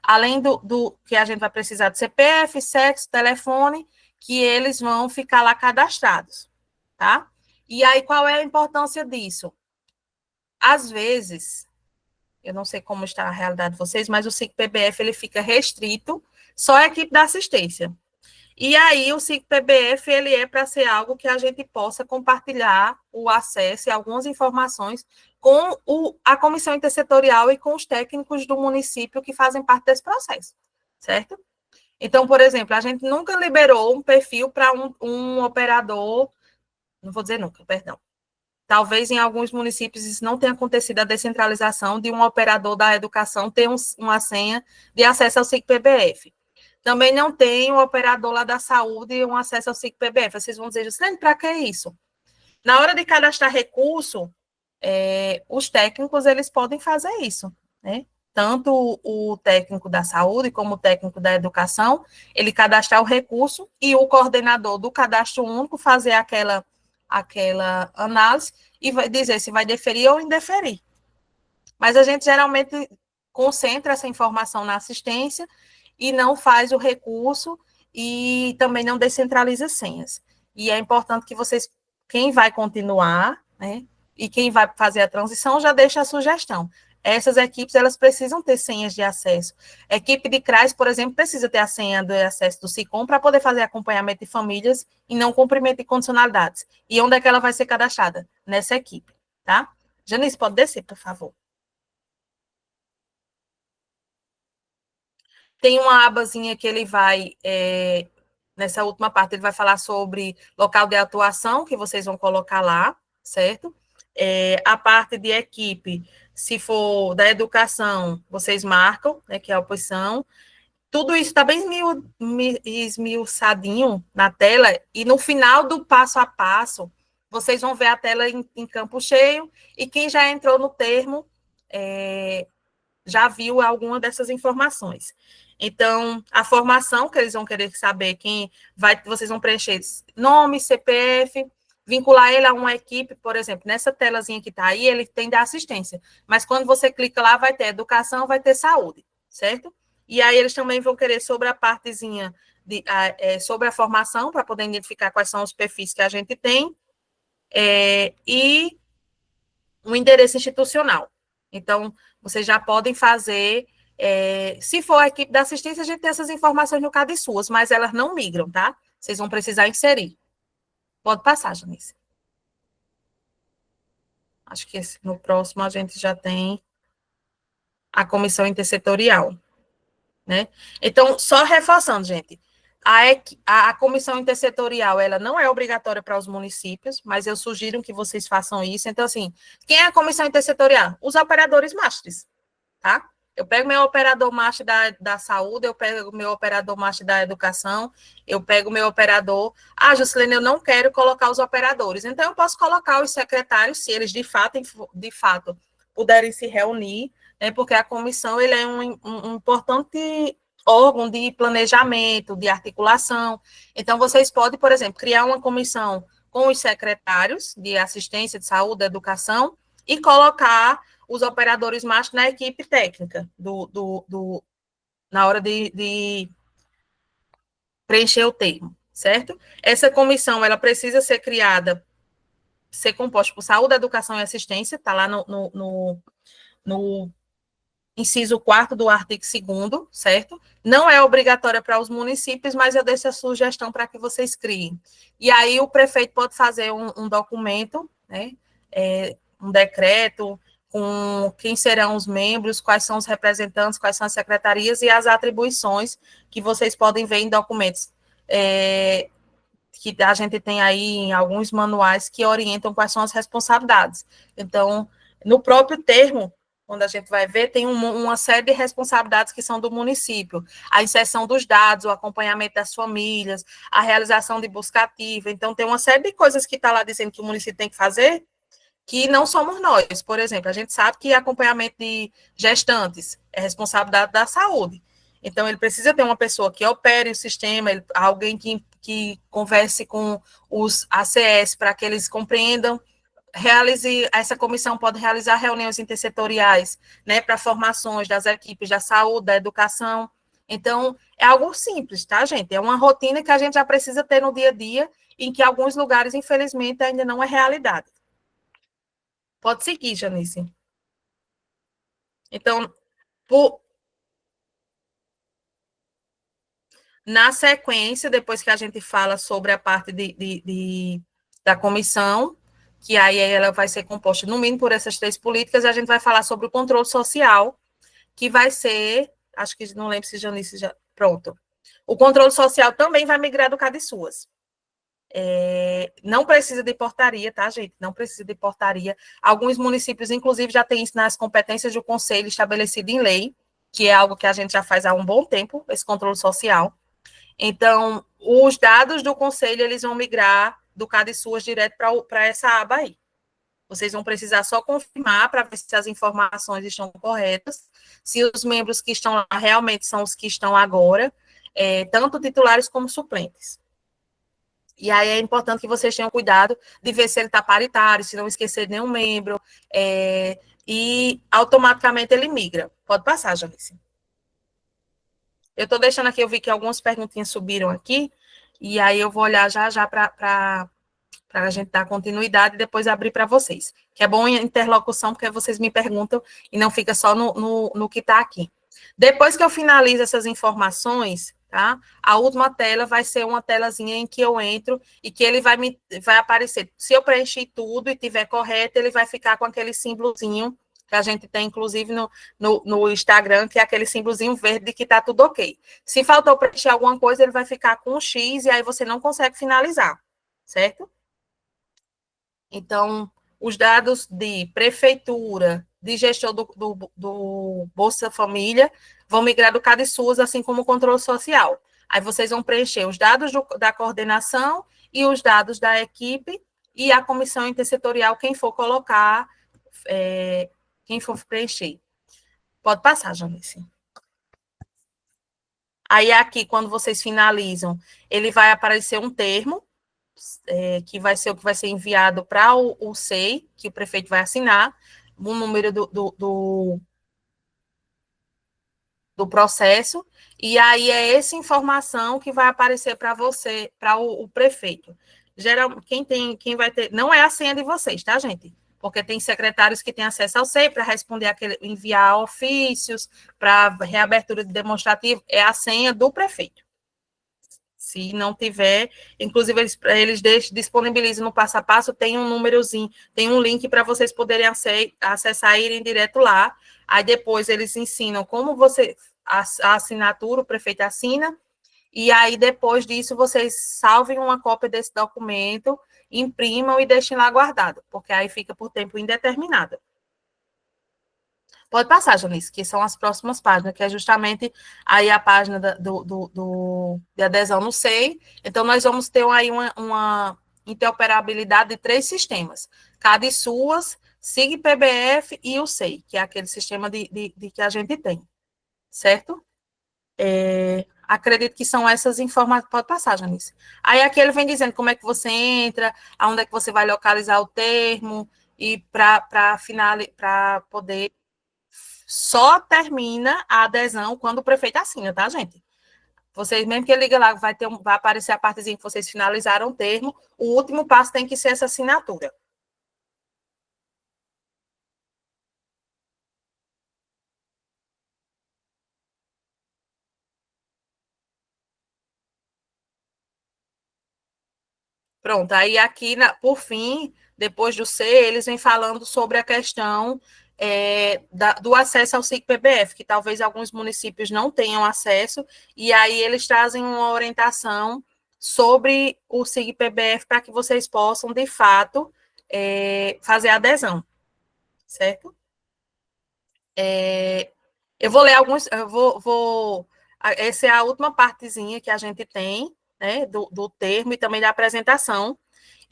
além do que a gente vai precisar de CPF, sexo, telefone, que eles vão ficar lá cadastrados, tá? E aí, qual é a importância disso? Às vezes, eu não sei como está a realidade de vocês, mas o SIC-PBF, ele fica restrito só à equipe da assistência. E aí, o SIC-PBF, ele é para ser algo que a gente possa compartilhar o acesso e algumas informações com a comissão intersetorial e com os técnicos do município que fazem parte desse processo, certo? Então, por exemplo, a gente nunca liberou um perfil para um operador não vou dizer nunca, perdão. Talvez em alguns municípios isso não tenha acontecido a descentralização de um operador da educação ter uma senha de acesso ao SIC-PBF. Também não tem um operador lá da saúde um acesso ao SIC-PBF. Vocês vão dizer, Juscelene, para que isso? Na hora de cadastrar recurso, os técnicos, eles podem fazer isso, né? Tanto o técnico da saúde como o técnico da educação, ele cadastrar o recurso e o coordenador do cadastro único fazer aquela análise e vai dizer se vai deferir ou indeferir. Mas a gente geralmente concentra essa informação na assistência e não faz o recurso e também não descentraliza senhas. E é importante que vocês, quem vai continuar, né, e quem vai fazer a transição, já deixa a sugestão. Essas equipes, elas precisam ter senhas de acesso. A equipe de CRAS, por exemplo, precisa ter a senha de acesso do SICOM para poder fazer acompanhamento de famílias e não cumprimento de condicionalidades. E onde é que ela vai ser cadastrada? Nessa equipe, tá? Janice, pode descer, por favor. Tem uma abazinha que ele vai, nessa última parte, ele vai falar sobre local de atuação, que vocês vão colocar lá, certo? A parte de equipe, se for da educação, vocês marcam, né, que é a opção. Tudo isso está bem esmiuçadinho na tela, e no final do passo a passo, vocês vão ver a tela em campo cheio, e quem já entrou no termo já viu alguma dessas informações. Então, a formação, que eles vão querer saber vocês vão preencher nome, CPF, vincular ele a uma equipe, por exemplo, nessa telazinha que está aí, ele tem da assistência, mas quando você clica lá, vai ter educação, vai ter saúde, certo? E aí eles também vão querer sobre a partezinha, sobre a formação, para poder identificar quais são os perfis que a gente tem, e um endereço institucional. Então, vocês já podem fazer, se for a equipe da assistência, a gente tem essas informações no CAD suas, mas elas não migram, tá? Vocês vão precisar inserir. Pode passar, Janice. Acho que no próximo a gente já tem a comissão intersetorial, né? Então, só reforçando, gente, a comissão intersetorial, ela não é obrigatória para os municípios, mas eu sugiro que vocês façam isso. Então, assim, quem é a comissão intersetorial? Os operadores mastres, tá? Eu pego meu operador master da saúde, eu pego meu operador master da educação, eu pego meu operador... Juscelene, eu não quero colocar os operadores. Então, eu posso colocar os secretários, se eles de fato puderem se reunir, né, porque a comissão ele é um importante órgão de planejamento, de articulação. Então, vocês podem, por exemplo, criar uma comissão com os secretários de assistência, de saúde, de educação, e colocar os operadores machos na equipe técnica, na hora de preencher o termo, certo? Essa comissão, ela precisa ser criada, ser composta por saúde, educação e assistência, está lá no inciso 4º do artigo 2º, certo? Não é obrigatória para os municípios, mas eu deixo a sugestão para que vocês criem. E aí o prefeito pode fazer um documento, né? Um decreto com quem serão os membros, quais são os representantes, quais são as secretarias e as atribuições que vocês podem ver em documentos que a gente tem aí em alguns manuais que orientam quais são as responsabilidades. Então, no próprio termo, quando a gente vai ver, tem uma série de responsabilidades que são do município. A inserção dos dados, o acompanhamento das famílias, a realização de busca ativa. Então, tem uma série de coisas que está lá dizendo que o município tem que fazer, que não somos nós. Por exemplo, a gente sabe que acompanhamento de gestantes é responsabilidade da saúde. Então, ele precisa ter uma pessoa que opere o sistema, alguém que converse com os ACS para que eles compreendam. Essa comissão pode realizar reuniões intersetoriais, né, para formações das equipes da saúde, da educação. Então, é algo simples, tá, gente? É uma rotina que a gente já precisa ter no dia a dia, em que alguns lugares, infelizmente, ainda não é realidade. Pode seguir, Janice. Então, na sequência, depois que a gente fala sobre a parte da comissão, que aí ela vai ser composta, no mínimo, por essas 3 políticas, a gente vai falar sobre o controle social, que vai ser, acho que não lembro se Janice já... Pronto. O controle social também vai migrar do CAD suas. Não precisa de portaria, tá, gente? Não precisa de portaria. Alguns municípios, inclusive, já têm isso nas competências do conselho estabelecido em lei, que é algo que a gente já faz há um bom tempo, esse controle social. Então, os dados do conselho, eles vão migrar do CadSUAS direto para essa aba aí. Vocês vão precisar só confirmar para ver se as informações estão corretas, se os membros que estão lá realmente são os que estão agora, tanto titulares como suplentes. E aí é importante que vocês tenham cuidado de ver se ele está paritário, se não esquecer nenhum membro, e automaticamente ele migra. Pode passar, Janice. Eu estou deixando aqui, eu vi que algumas perguntinhas subiram aqui, e aí eu vou olhar já para a gente dar continuidade e depois abrir para vocês. Que é bom em interlocução, porque vocês me perguntam e não fica só no que está aqui. Depois que eu finalizo essas informações, tá? A última tela vai ser uma telazinha em que eu entro e que ele vai aparecer. Se eu preencher tudo e tiver correto, ele vai ficar com aquele símbolozinho que a gente tem, inclusive, no Instagram, que é aquele símbolozinho verde de que está tudo ok. Se faltou preencher alguma coisa, ele vai ficar com um X e aí você não consegue finalizar, certo? Então, os dados de prefeitura, de gestor do Bolsa Família, vão migrar do CadSUAS, assim como o controle social. Aí vocês vão preencher os dados da coordenação e os dados da equipe e a comissão intersetorial, quem for colocar, quem for preencher. Pode passar, Janice. Aí aqui, quando vocês finalizam, ele vai aparecer um termo, que vai ser o que vai ser enviado para o SEI, que o prefeito vai assinar, o número do processo, e aí é essa informação que vai aparecer para você, para o prefeito. Quem vai ter, não é a senha de vocês, tá, gente? Porque tem secretários que têm acesso ao SEI para responder enviar ofícios, para reabertura de demonstrativo, é a senha do prefeito. Se não tiver, inclusive eles disponibilizam no passo a passo, tem um númerozinho, tem um link para vocês poderem acessar e irem direto lá. Aí depois eles ensinam como a assinatura, o prefeito assina, e aí depois disso vocês salvem uma cópia desse documento, imprimam e deixem lá guardado, porque aí fica por tempo indeterminado. Pode passar, Janice, que são as próximas páginas, que é justamente aí a página de adesão no SEI. Então, nós vamos ter aí uma interoperabilidade de 3 sistemas. CadSUAS, SIG-PBF e o SEI, que é aquele sistema de que a gente tem. Certo? Acredito que são essas informações. Pode passar, Janice. Aí aqui ele vem dizendo como é que você entra, aonde é que você vai localizar o termo, e para poder... Só termina a adesão quando o prefeito assina, tá, gente? Vocês, mesmo que ele liga lá, vai aparecer a partezinha que vocês finalizaram o termo, o último passo tem que ser essa assinatura. Pronto, aí aqui, por fim, depois do C, eles vêm falando sobre a questão do acesso ao SIG-PBF, que talvez alguns municípios não tenham acesso, e aí eles trazem uma orientação sobre o SIG-PBF para que vocês possam, de fato, fazer a adesão, certo? Eu vou ler alguns, essa é a última partezinha que a gente tem, né, do termo e também da apresentação.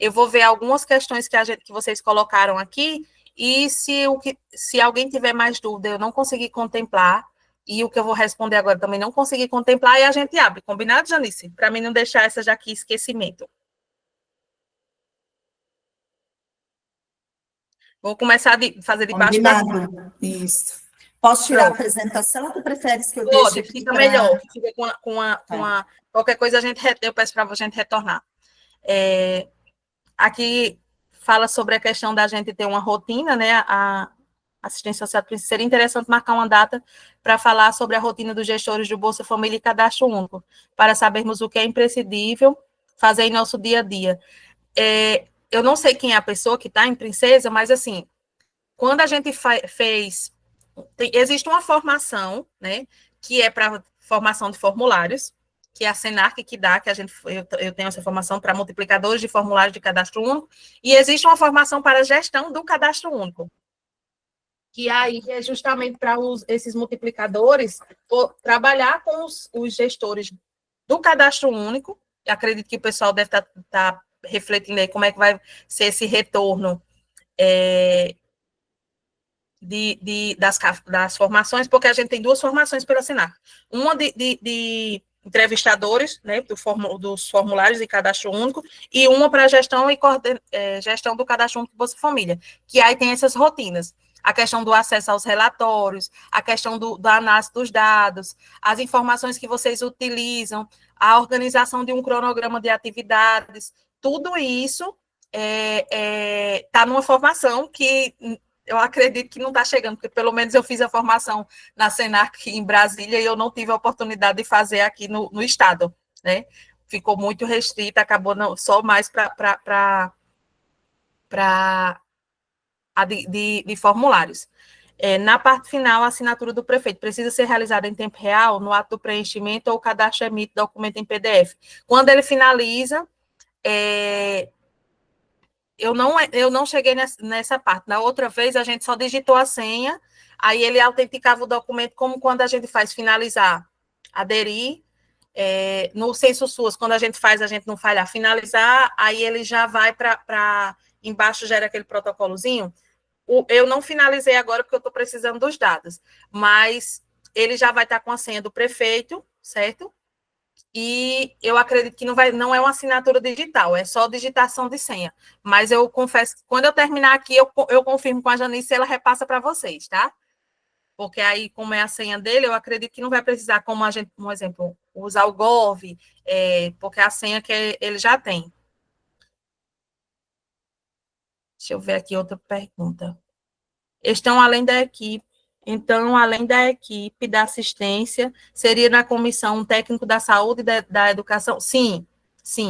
Eu vou ver algumas questões que vocês colocaram aqui, e se alguém tiver mais dúvida, eu não consegui contemplar, e o que eu vou responder agora também não consegui contemplar, e a gente abre. Combinado, Janice? Para mim não deixar essa daqui esquecimento. Vou começar a fazer de baixo para cima. Isso. Posso tirar a apresentação ou tu preferes que eu deixe aqui? Fica melhor, que fica qualquer coisa eu peço para a gente retornar. Aqui fala sobre a questão da gente ter uma rotina, né? A assistência social seria interessante marcar uma data para falar sobre a rotina dos gestores do Bolsa Família e Cadastro Único, para sabermos o que é imprescindível fazer em nosso dia a dia. Eu não sei quem é a pessoa que está em Princesa, mas assim, quando a gente existe uma formação, né? Que é para formação de formulários, que é a Senac que dá, que eu tenho essa formação para multiplicadores de formulários de cadastro único, e existe uma formação para gestão do cadastro único, que aí é justamente para esses multiplicadores trabalhar com os gestores do cadastro único. Eu acredito que o pessoal deve estar refletindo aí como é que vai ser esse retorno das formações, porque a gente tem 2 formações pela Senac. Uma de entrevistadores, né, dos formulários de cadastro único, e uma para gestão gestão do cadastro único Bolsa Família, que aí tem essas rotinas. A questão do acesso aos relatórios, a questão da análise dos dados, as informações que vocês utilizam, a organização de um cronograma de atividades, tudo isso está numa formação que eu acredito que não está chegando, porque pelo menos eu fiz a formação na Senac em Brasília e eu não tive a oportunidade de fazer aqui no estado, né? Ficou muito restrita, acabou só mais de formulários. Na parte final, a assinatura do prefeito precisa ser realizada em tempo real, no ato do preenchimento ou o cadastro emite documento em PDF. Quando ele finaliza, eu não cheguei nessa parte. Na outra vez, a gente só digitou a senha, aí ele autenticava o documento, como quando a gente faz finalizar, aderir, no Censo SUAS, quando a gente não falha, finalizar, aí ele já vai para embaixo, gera aquele protocolozinho. Eu não finalizei agora, porque eu estou precisando dos dados, mas ele já vai estar com a senha do prefeito, certo? E eu acredito que não é uma assinatura digital, é só digitação de senha. Mas eu confesso que quando eu terminar aqui, eu confirmo com a Janice e ela repassa para vocês, tá? Porque aí, como é a senha dele, eu acredito que não vai precisar, como a gente, um exemplo, usar o Gov, porque a senha que ele já tem. Deixa eu ver aqui outra pergunta. Estão além da equipe. Então, além da equipe da assistência, seria na comissão um técnico da saúde e da educação? Sim,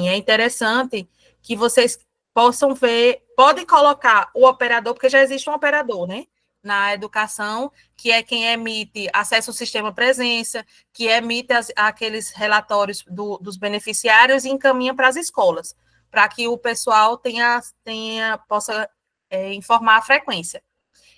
é interessante que vocês possam ver, podem colocar o operador, porque já existe um operador, né? Na educação, que é quem emite acesso ao sistema presença, que emite aqueles relatórios dos beneficiários e encaminha para as escolas, para que o pessoal possa informar a frequência.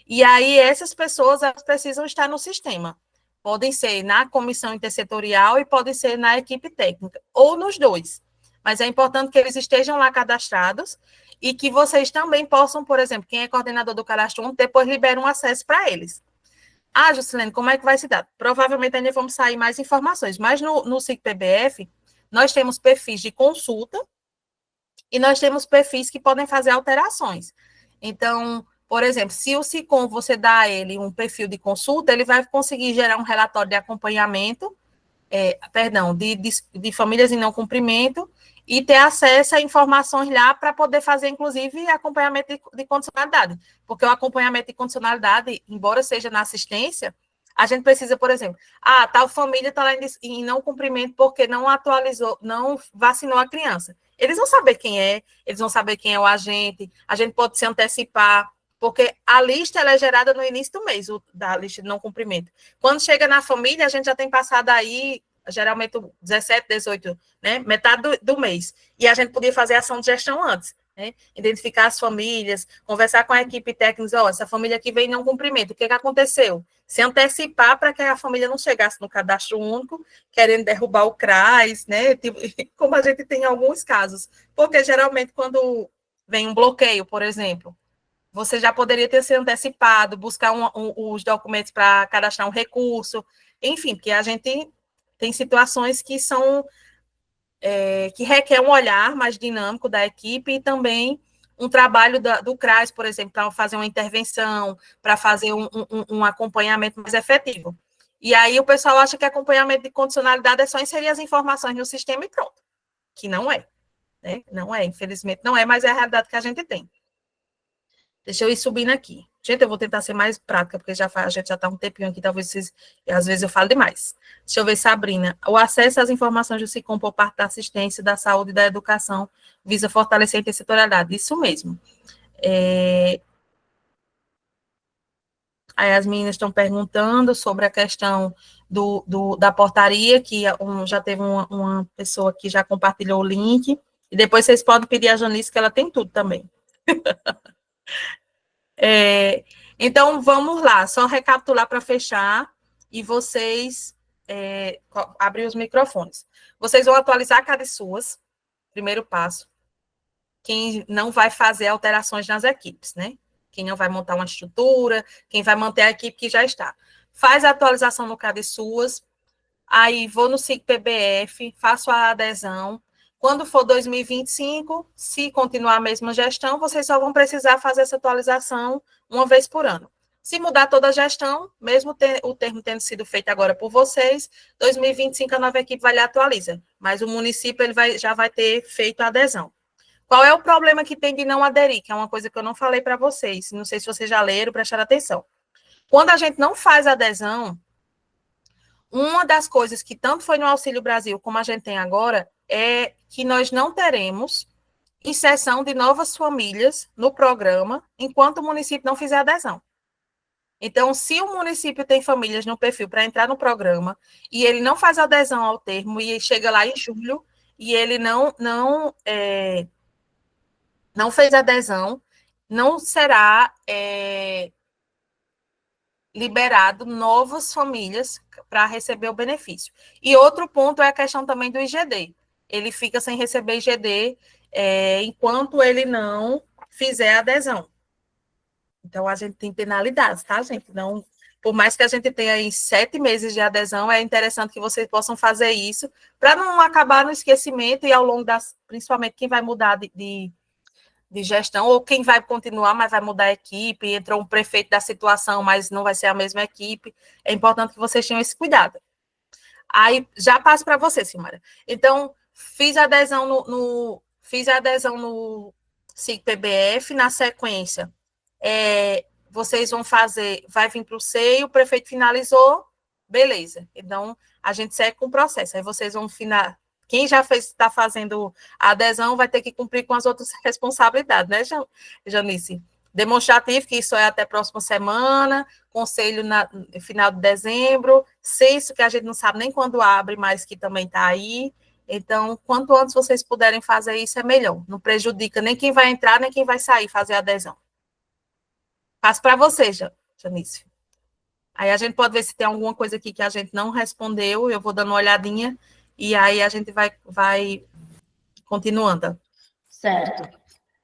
E aí, essas pessoas elas precisam estar no sistema. Podem ser na comissão intersetorial e podem ser na equipe técnica, ou nos dois. Mas é importante que eles estejam lá cadastrados e que vocês também possam, por exemplo, quem é coordenador do cadastro único, depois libera um acesso para eles. Ah, Juscelene, como é que vai se dar? Provavelmente ainda vamos sair mais informações, mas no SIC-PBF, nós temos perfis de consulta e nós temos perfis que podem fazer alterações. Então, por exemplo, se o SICOM você dá a ele um perfil de consulta, ele vai conseguir gerar um relatório de acompanhamento, de famílias em não cumprimento, e ter acesso a informações lá para poder fazer, inclusive, acompanhamento de condicionalidade. Porque o acompanhamento de condicionalidade, embora seja na assistência, a gente precisa, por exemplo, tal família está lá em não cumprimento porque não atualizou, não vacinou a criança. Eles vão saber quem é, eles vão saber quem é o agente, a gente pode se antecipar, porque a lista ela é gerada no início do mês, da lista de não cumprimento. Quando chega na família, a gente já tem passado aí, geralmente 17, 18, né, metade do mês. E a gente podia fazer ação de gestão antes, né, identificar as famílias, conversar com a equipe técnica, essa família aqui vem em não cumprimento, o que aconteceu? Se antecipar para que a família não chegasse no cadastro único, querendo derrubar o CRAS, né, como a gente tem em alguns casos. Porque geralmente quando vem um bloqueio, por exemplo, você já poderia ter se antecipado, buscar os documentos para cadastrar um recurso, enfim, porque a gente tem situações que que requer um olhar mais dinâmico da equipe e também um trabalho do CRAS, por exemplo, para fazer uma intervenção, para fazer um acompanhamento mais efetivo. E aí o pessoal acha que acompanhamento de condicionalidade é só inserir as informações no sistema e pronto, que não é, né? Não é, infelizmente não é, mas é a realidade que a gente tem. Deixa eu ir subindo aqui. Gente, eu vou tentar ser mais prática, porque a gente já está um tempinho aqui, talvez às vezes eu falo demais. Deixa eu ver, Sabrina. O acesso às informações do SICOM por parte da assistência, da saúde e da educação visa fortalecer a intersetorialidade. Isso mesmo. Aí as meninas estão perguntando sobre a questão da portaria, que já teve uma pessoa que já compartilhou o link, e depois vocês podem pedir a Janice, que ela tem tudo também. Então, vamos lá, só recapitular para fechar, e vocês abrir os microfones. Vocês vão atualizar cada suas, primeiro passo. Quem não vai fazer alterações nas equipes, né? Quem não vai montar uma estrutura, quem vai manter a equipe que já está. Faz a atualização no CAD suas, aí vou no SIG PBF, faço a adesão. Quando for 2025, se continuar a mesma gestão, vocês só vão precisar fazer essa atualização uma vez por ano. Se mudar toda a gestão, mesmo o termo tendo sido feito agora por vocês, 2025 a nova equipe vai lhe atualiza, mas o município já vai ter feito a adesão. Qual é o problema que tem de não aderir? Que é uma coisa que eu não falei para vocês. Não sei se vocês já leram, prestaram atenção. Quando a gente não faz adesão, uma das coisas que tanto foi no Auxílio Brasil como a gente tem agora é que nós não teremos inserção de novas famílias no programa enquanto o município não fizer adesão. Então, se o município tem famílias no perfil para entrar no programa e ele não faz adesão ao termo e chega lá em julho e ele não fez adesão, não será liberado novas famílias para receber o benefício. E outro ponto é a questão também do IGD. Ele fica sem receber IGD enquanto ele não fizer adesão. Então, a gente tem penalidades, tá, gente? Não, por mais que a gente tenha aí 7 meses de adesão, é interessante que vocês possam fazer isso para não acabar no esquecimento e ao longo principalmente quem vai mudar de gestão, ou quem vai continuar, mas vai mudar a equipe, entrou um prefeito da situação, mas não vai ser a mesma equipe. É importante que vocês tenham esse cuidado. Aí, já passo para você, Silmara. Então, fiz a adesão no SIG-PBF, na sequência, vocês vão fazer, vai vir para o SEI, o prefeito finalizou, beleza. Então, a gente segue com o processo. Aí vocês vão quem já está fazendo a adesão vai ter que cumprir com as outras responsabilidades, né, Janice? Demonstrativo, que isso é até a próxima semana, conselho no final de dezembro, censo, que a gente não sabe nem quando abre, mas que também está aí. Então, quanto antes vocês puderem fazer isso, é melhor. Não prejudica nem quem vai entrar, nem quem vai sair fazer a adesão. Passo para você, Janice. Aí a gente pode ver se tem alguma coisa aqui que a gente não respondeu, eu vou dando uma olhadinha, e aí a gente vai continuando. Certo.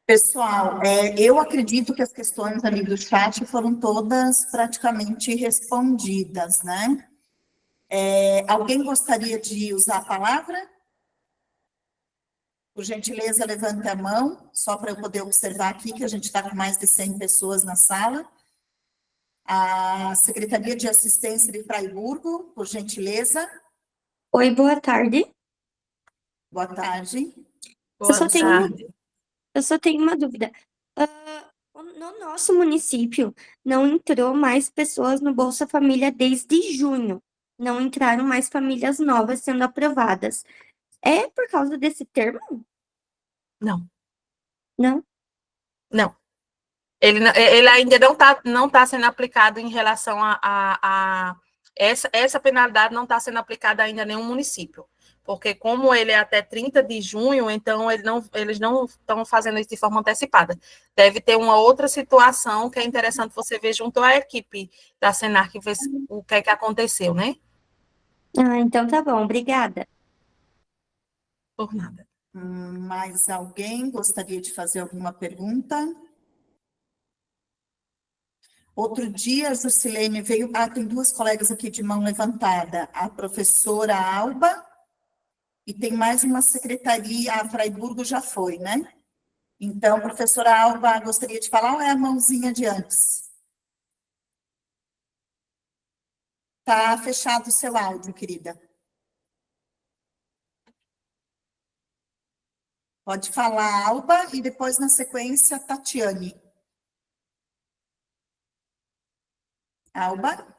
Pessoal, eu acredito que as questões ali do chat foram todas praticamente respondidas, né? Alguém gostaria de usar a palavra? Por gentileza, levante a mão, só para eu poder observar aqui que a gente está com mais de 100 pessoas na sala. A Secretaria de Assistência de Fraiburgo, por gentileza. Oi, boa tarde. Boa tarde. Eu só tenho uma dúvida. No nosso município, não entrou mais pessoas no Bolsa Família desde junho. Não entraram mais famílias novas sendo aprovadas. É por causa desse termo? Não. Não? Não. Ele ainda não tá sendo aplicado em relação a essa penalidade não está sendo aplicada ainda a nenhum município, porque como ele é até 30 de junho, então eles não estão fazendo isso de forma antecipada. Deve ter uma outra situação que é interessante você ver junto à equipe da Senar, ver o que é que aconteceu, né? Então tá bom, obrigada. Por nada. Mais alguém gostaria de fazer alguma pergunta? Outro dia, a Juscelene veio... tem 2 colegas aqui de mão levantada. A professora Alba e tem mais uma secretaria, a Fraiburgo já foi, né? Então, professora Alba, gostaria de falar ou é a mãozinha de antes? Está fechado o seu áudio, querida. Pode falar, Alba, e depois, na sequência, Tatiane. Alba?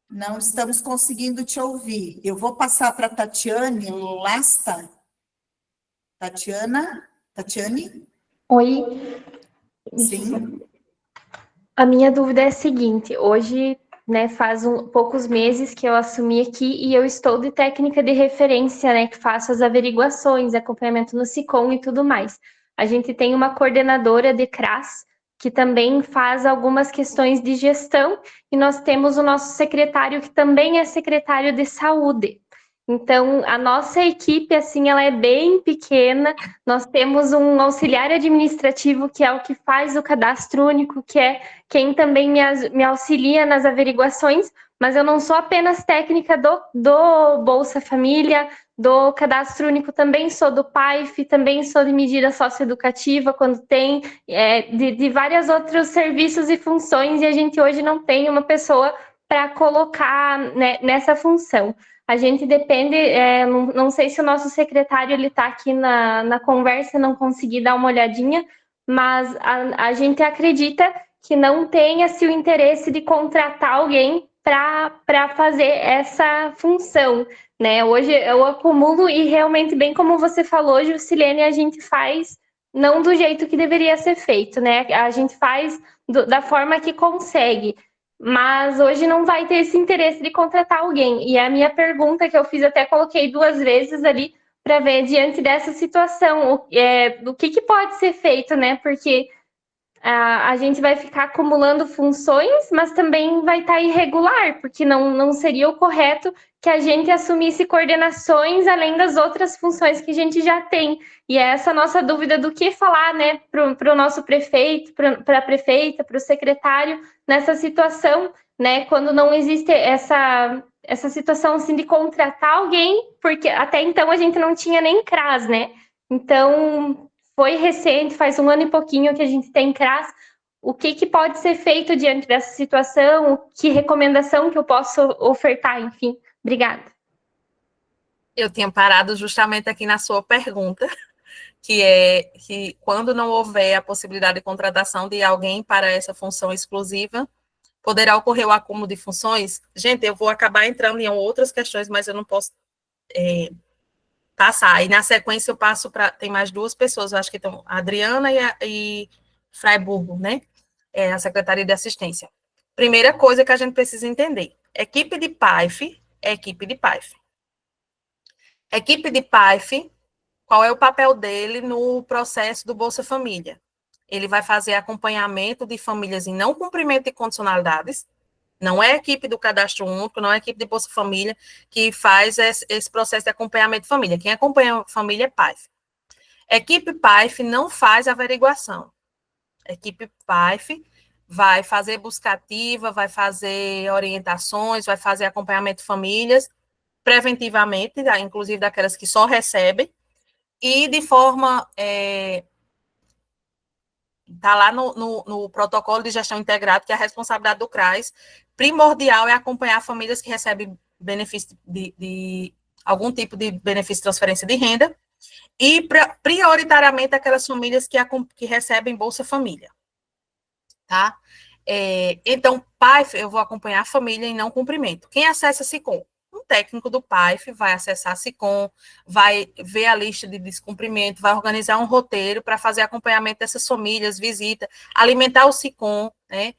Não estamos conseguindo te ouvir. Eu vou passar para a Tatiane Lasta. Tatiane? Oi. Sim. A minha dúvida é a seguinte: hoje, né, faz poucos meses que eu assumi aqui e eu estou de técnica de referência, né, que faço as averiguações, acompanhamento no SICOM e tudo mais. A gente tem uma coordenadora de CRAS que também faz algumas questões de gestão e nós temos o nosso secretário que também é secretário de saúde. Então, a nossa equipe, assim, ela é bem pequena. Nós temos um auxiliar administrativo, que é o que faz o cadastro único, que é quem também me auxilia nas averiguações, mas eu não sou apenas técnica do Bolsa Família, do Cadastro Único, também sou do PAIF, também sou de medida socioeducativa, quando tem, de vários outros serviços e funções, e a gente hoje não tem uma pessoa para colocar, né, nessa função. A gente depende, não sei se o nosso secretário ele está aqui na conversa, não consegui dar uma olhadinha, mas a gente acredita que não tenha-se o interesse de contratar alguém para fazer essa função, né? Hoje eu acumulo e realmente, bem como você falou, Jusilene, a gente faz não do jeito que deveria ser feito, né? A gente faz da forma que consegue, mas hoje não vai ter esse interesse de contratar alguém. E a minha pergunta que eu fiz, até coloquei 2 vezes ali para ver diante dessa situação, o que pode ser feito, né? Porque a gente vai ficar acumulando funções, mas também vai estar irregular, porque não seria o correto que a gente assumisse coordenações além das outras funções que a gente já tem. E é essa nossa dúvida do que falar, né, para o nosso prefeito, para a prefeita, para o secretário, nessa situação, né, quando não existe essa situação assim de contratar alguém, porque até então a gente não tinha nem CRAS, né? Então, foi recente, faz 1 ano e pouquinho que a gente tem CRAS. O que pode ser feito diante dessa situação? Que recomendação que eu posso ofertar, enfim. Obrigada. Eu tinha parado justamente aqui na sua pergunta, que é que quando não houver a possibilidade de contratação de alguém para essa função exclusiva, poderá ocorrer o acúmulo de funções? Gente, eu vou acabar entrando em outras questões, mas eu não posso passar. E na sequência eu passo para... Tem mais 2 pessoas, eu acho que estão a Adriana e Freiburgo, né? A Secretaria de Assistência. Primeira coisa que a gente precisa entender: equipe de PAIF é equipe de PAIF. Equipe de PAIF, qual é o papel dele no processo do Bolsa Família? Ele vai fazer acompanhamento de famílias em não cumprimento de condicionalidades. Não é a equipe do Cadastro Único, não é a equipe de Bolsa Família que faz esse processo de acompanhamento de família. Quem acompanha a família é PAIF. Equipe PAIF não faz averiguação. Equipe PAIF vai fazer busca ativa, vai fazer orientações, vai fazer acompanhamento de famílias, preventivamente, inclusive daquelas que só recebem, e de forma... Está lá no protocolo de gestão integrado, que é a responsabilidade do CRAS. Primordial é acompanhar famílias que recebem benefício de algum tipo de benefício de transferência de renda, e prioritariamente aquelas famílias que recebem Bolsa Família. Tá? Então, PAIF, eu vou acompanhar a família em não cumprimento. Quem acessa SICOM? Um técnico do PAIF vai acessar a SICOM, vai ver a lista de descumprimento, vai organizar um roteiro para fazer acompanhamento dessas famílias, visita, alimentar o SICOM, né?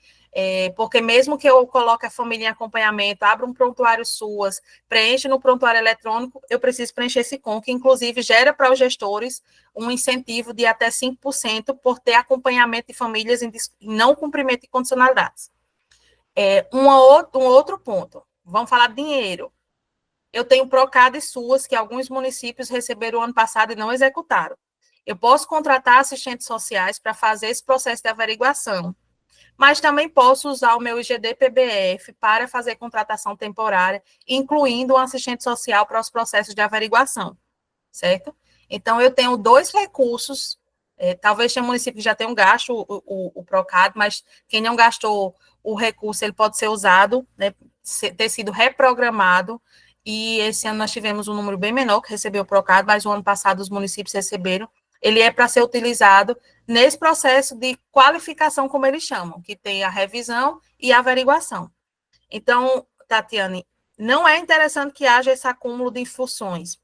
Porque mesmo que eu coloque a família em acompanhamento, abra um prontuário SUAS, preencha no prontuário eletrônico, eu preciso preencher SICOM, que inclusive gera para os gestores um incentivo de até 5% por ter acompanhamento de famílias em não cumprimento de condicionalidades. Um outro ponto, vamos falar de dinheiro. Eu tenho PROCAD e SUAS que alguns municípios receberam ano passado e não executaram. Eu posso contratar assistentes sociais para fazer esse processo de averiguação, mas também posso usar o meu IGD-PBF para fazer contratação temporária, incluindo um assistente social para os processos de averiguação, certo? Então, eu tenho 2 recursos, talvez tenha município que já tenha gasto o PROCAD, mas quem não gastou o recurso, ele pode ser usado, né, ter sido reprogramado, e esse ano nós tivemos um número bem menor que recebeu o PROCAD, mas o ano passado os municípios receberam. Ele é para ser utilizado nesse processo de qualificação, como eles chamam, que tem a revisão e a averiguação. Então, Tatiane, não é interessante que haja esse acúmulo de funções.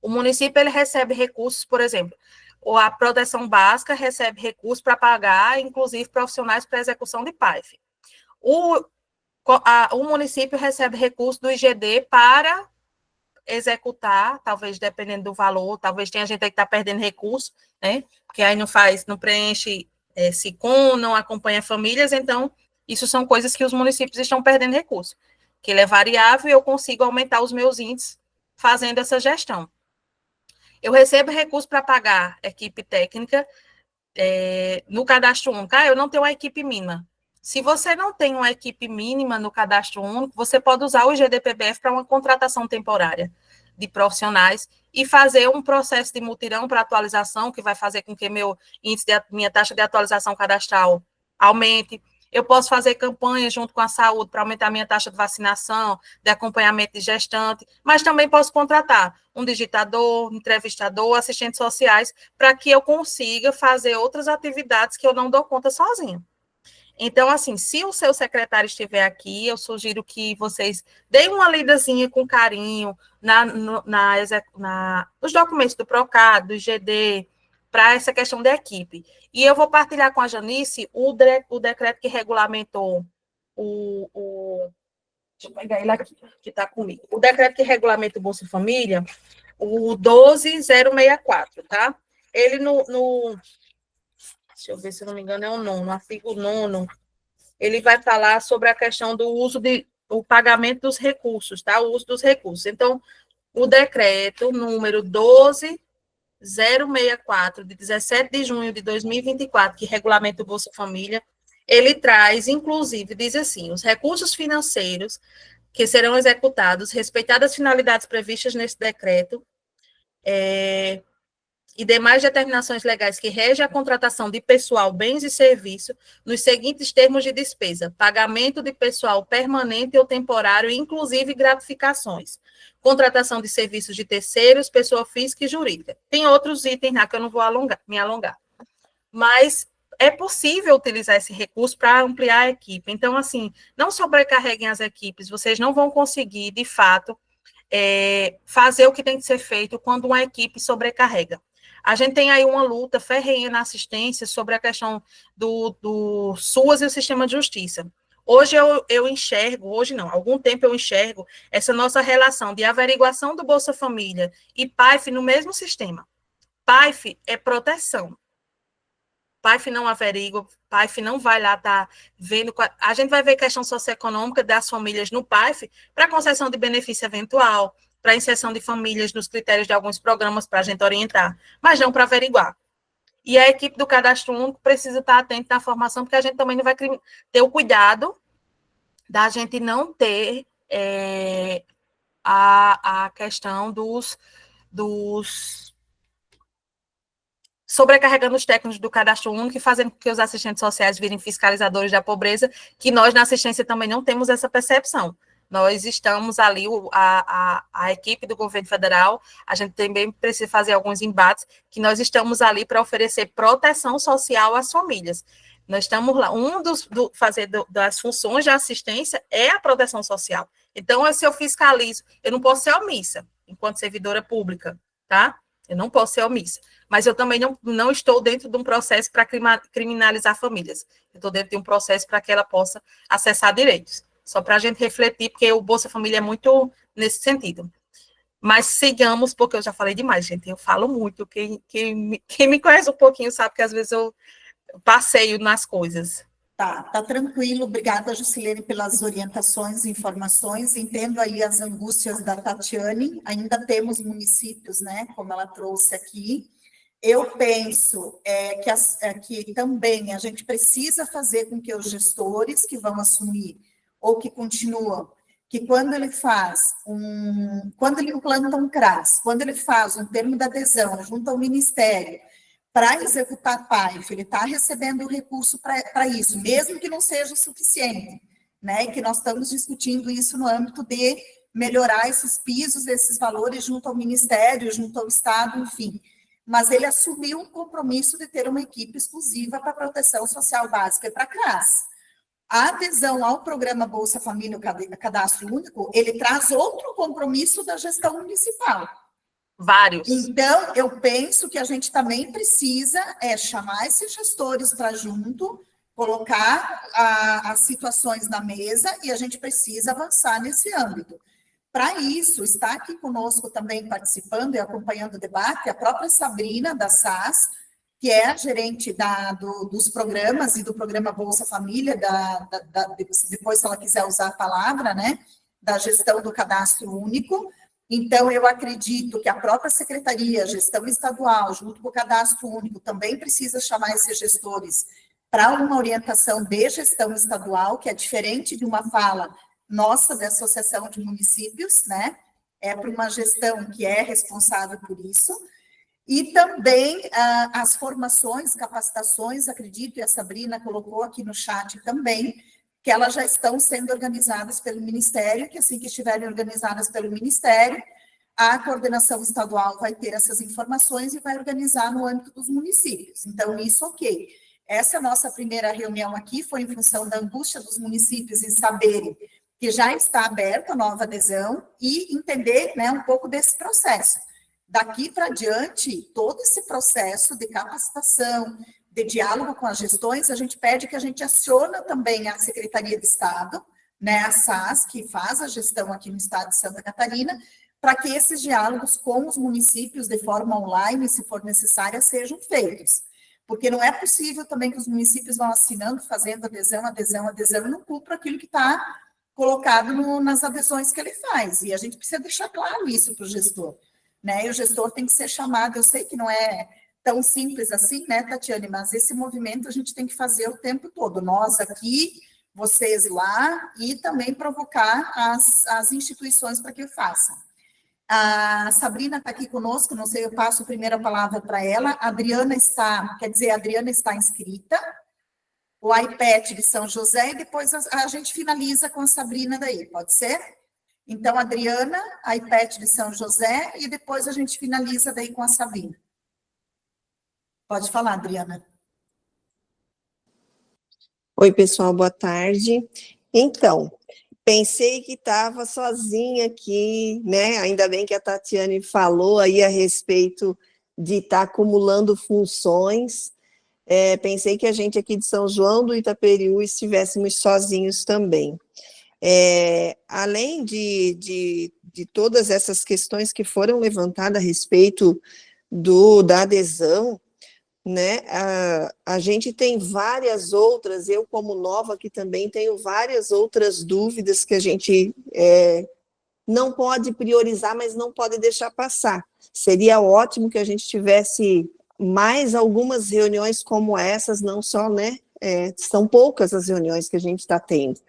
O município, ele recebe recursos, por exemplo, ou a proteção básica recebe recursos para pagar, inclusive profissionais para execução de PAIF. O município recebe recursos do IGD para executar, talvez dependendo do valor, talvez tenha gente aí que está perdendo recurso, né? Porque aí não preenche SICOM, não acompanha famílias, então isso são coisas que os municípios estão perdendo recurso, que ele é variável e eu consigo aumentar os meus índices fazendo essa gestão. Eu recebo recurso para pagar equipe técnica no cadastro único. Eu não tenho uma equipe mínima. Se você não tem uma equipe mínima no cadastro único, você pode usar o GDPBF para uma contratação temporária de profissionais e fazer um processo de mutirão para atualização, que vai fazer com que minha taxa de atualização cadastral aumente. Eu posso fazer campanha junto com a saúde para aumentar minha taxa de vacinação, de acompanhamento de gestante, mas também posso contratar um digitador, um entrevistador, assistentes sociais, para que eu consiga fazer outras atividades que eu não dou conta sozinha. Então, assim, se o seu secretário estiver aqui, eu sugiro que vocês deem uma lidazinha com carinho nos documentos do Procad, do IGD, para essa questão da equipe. E eu vou partilhar com a Janice o decreto que regulamentou deixa eu pegar ele aqui, que está comigo. O decreto que regulamenta o Bolsa Família, o 12064, tá? Ele deixa eu ver se eu não me engano, é o 9º, artigo 9º, ele vai falar sobre a questão do uso o pagamento dos recursos, tá? O uso dos recursos. Então, o decreto número 12064, de 17 de junho de 2024, que regulamenta o Bolsa Família, ele traz, inclusive, diz assim, os recursos financeiros que serão executados, respeitadas as finalidades previstas nesse decreto, e demais determinações legais que regem a contratação de pessoal, bens e serviços, nos seguintes termos de despesa: pagamento de pessoal permanente ou temporário, inclusive gratificações, contratação de serviços de terceiros, pessoa física e jurídica. Tem outros itens lá que eu não vou me alongar. Mas é possível utilizar esse recurso para ampliar a equipe. Então, assim, não sobrecarreguem as equipes, vocês não vão conseguir, de fato, fazer o que tem que ser feito quando uma equipe sobrecarrega. A gente tem aí uma luta ferrenha na assistência sobre a questão do SUAS e o sistema de justiça. Hoje eu enxergo, hoje não, há algum tempo eu enxergo essa nossa relação de averiguação do Bolsa Família e PAIF no mesmo sistema. PAIF é proteção. PAIF não averigua, PAIF não vai lá estar vendo. A gente vai ver questão socioeconômica das famílias no PAIF para concessão de benefício eventual, para inserção de famílias nos critérios de alguns programas para a gente orientar, mas não para averiguar. E a equipe do Cadastro Único precisa estar atenta na formação, porque a gente também não vai ter o cuidado da gente não ter a questão dos sobrecarregando os técnicos do Cadastro Único e fazendo com que os assistentes sociais virem fiscalizadores da pobreza, que nós na assistência também não temos essa percepção. Nós estamos ali, a equipe do governo federal, a gente também precisa fazer alguns embates, que nós estamos ali para oferecer proteção social às famílias. Nós estamos lá, das funções de assistência é a proteção social. Então, se eu fiscalizo, eu não posso ser omissa, enquanto servidora pública, tá? Eu não posso ser omissa. Mas eu também não estou dentro de um processo para criminalizar famílias. Eu estou dentro de um processo para que ela possa acessar direitos. Só para a gente refletir, porque o Bolsa Família é muito nesse sentido. Mas sigamos, porque eu já falei demais, gente. Eu falo muito. Quem me conhece um pouquinho sabe que às vezes eu passeio nas coisas. Tá tranquilo. Obrigada, Juscelene, pelas orientações e informações. Entendo aí as angústias da Tatiane. Ainda temos municípios, né, como ela trouxe aqui. Eu penso que também a gente precisa fazer com que os gestores que vão assumir ou que continuam, que quando ele implanta um CRAS, quando ele faz um termo de adesão junto ao Ministério para executar PAIF, ele está recebendo o recurso para isso, mesmo que não seja o suficiente, né? E que nós estamos discutindo isso no âmbito de melhorar esses pisos, esses valores junto ao Ministério, junto ao Estado, enfim. Mas ele assumiu um compromisso de ter uma equipe exclusiva para proteção social básica e para CRAS. A adesão ao programa Bolsa Família, o Cadastro Único, ele traz outro compromisso da gestão municipal. Vários. Então, eu penso que a gente também precisa chamar esses gestores para junto, colocar as situações na mesa e a gente precisa avançar nesse âmbito. Para isso, está aqui conosco também participando e acompanhando o debate a própria Sabrina, da SAS, que é a gerente dos programas e do programa Bolsa Família, depois, se ela quiser usar a palavra, né, da gestão do cadastro único. Então, eu acredito que a própria Secretaria, a gestão estadual, junto com o cadastro único, também precisa chamar esses gestores para uma orientação de gestão estadual, que é diferente de uma fala nossa da Associação de Municípios, né? É para uma gestão que é responsável por isso. E também as formações, capacitações, acredito, e a Sabrina colocou aqui no chat também, que elas já estão sendo organizadas pelo Ministério, que assim que estiverem organizadas pelo Ministério, a coordenação estadual vai ter essas informações e vai organizar no âmbito dos municípios. Então, isso ok. Essa nossa primeira reunião aqui foi em função da angústia dos municípios em saberem que já está aberta a nova adesão e entender, né, um pouco desse processo. Daqui para diante, todo esse processo de capacitação, de diálogo com as gestões, a gente pede que a gente aciona também a Secretaria de Estado, né, a SAS, que faz a gestão aqui no estado de Santa Catarina, para que esses diálogos com os municípios de forma online, se for necessária, sejam feitos. Porque não é possível também que os municípios vão assinando, fazendo adesão, e não cumpram aquilo que está colocado nas adesões que ele faz. E a gente precisa deixar claro isso para o gestor, né? E o gestor tem que ser chamado, eu sei que não é tão simples assim, né, Tatiane, mas esse movimento a gente tem que fazer o tempo todo, nós aqui, vocês lá, e também provocar as instituições para que o façam. A Sabrina está aqui conosco, não sei, eu passo a primeira palavra para ela, a Adriana está inscrita, o iPad de São José, e depois a gente finaliza com a Sabrina daí, pode ser? Então, Adriana, iPad de São José, e depois a gente finaliza daí com a Sabrina. Pode falar, Adriana. Oi, pessoal, boa tarde. Então, pensei que estava sozinha aqui, né? Ainda bem que a Tatiane falou aí a respeito de estar acumulando funções. Pensei que a gente aqui de São João do Itaperiú estivéssemos sozinhos também. Além de todas essas questões que foram levantadas a respeito da adesão, né, a gente tem várias outras, eu como nova aqui também tenho várias outras dúvidas que a gente não pode priorizar, mas não pode deixar passar. Seria ótimo que a gente tivesse mais algumas reuniões como essas, não só, né, são poucas as reuniões que a gente está tendo,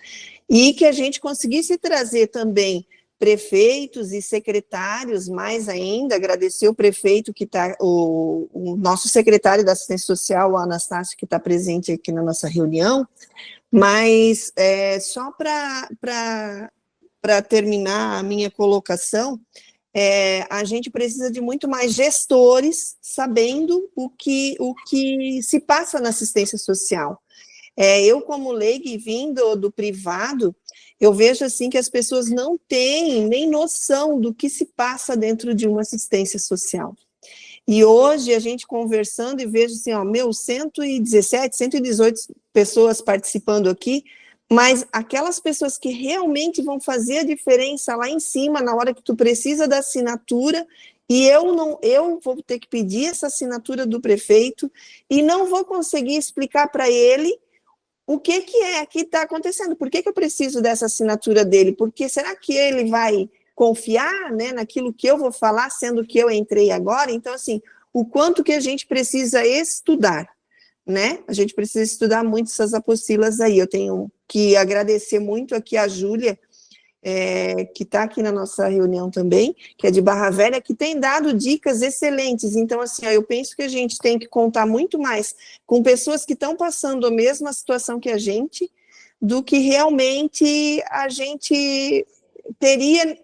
e que a gente conseguisse trazer também prefeitos e secretários, mais ainda, agradecer o prefeito que está, o nosso secretário da Assistência Social, o Anastácio, que está presente aqui na nossa reunião, mas só para terminar a minha colocação, a gente precisa de muito mais gestores sabendo o que se passa na assistência social. Eu, como leiga e vindo do privado, eu vejo assim que as pessoas não têm nem noção do que se passa dentro de uma assistência social. E hoje, a gente conversando e vejo assim, 117, 118 pessoas participando aqui, mas aquelas pessoas que realmente vão fazer a diferença lá em cima, na hora que tu precisa da assinatura, e eu vou ter que pedir essa assinatura do prefeito, e não vou conseguir explicar para ele o que está acontecendo, por que eu preciso dessa assinatura dele, porque será que ele vai confiar, né, naquilo que eu vou falar, sendo que eu entrei agora? Então, assim, o quanto que a gente precisa estudar, né? A gente precisa estudar muito essas apostilas aí. Eu tenho que agradecer muito aqui a Júlia, que está aqui na nossa reunião também, que é de Barra Velha, que tem dado dicas excelentes. Então, assim, eu penso que a gente tem que contar muito mais com pessoas que estão passando a mesma situação que a gente, do que realmente a gente teria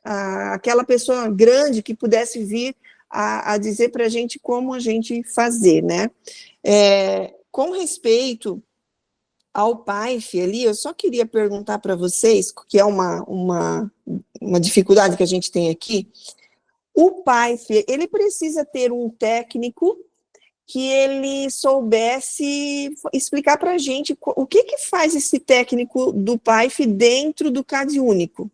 aquela pessoa grande que pudesse vir a dizer para a gente como a gente fazer, né? Com respeito ao PAIF ali, eu só queria perguntar para vocês, que é uma dificuldade que a gente tem aqui, O PAIF, ele precisa ter um técnico que ele soubesse explicar para a gente o que faz esse técnico do PAIF dentro do CadÚnico.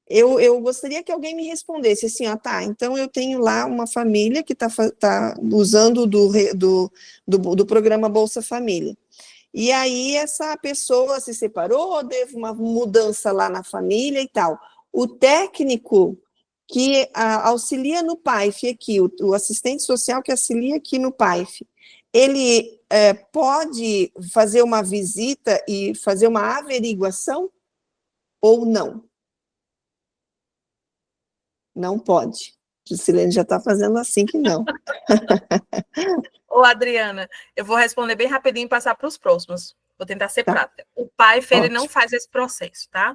Eu gostaria que alguém me respondesse assim, ó, tá, então eu tenho lá uma família que está usando do programa Bolsa Família. E aí essa pessoa se separou, teve uma mudança lá na família e tal. O técnico que auxilia no PAIF aqui, o assistente social que auxilia aqui no PAIF, ele pode fazer uma visita e fazer uma averiguação ou não? Não pode. Jusilene já está fazendo assim que não. Ô, Adriana, eu vou responder bem rapidinho e passar para os próximos. Vou tentar ser prática. O PAIF, ele não faz esse processo, tá?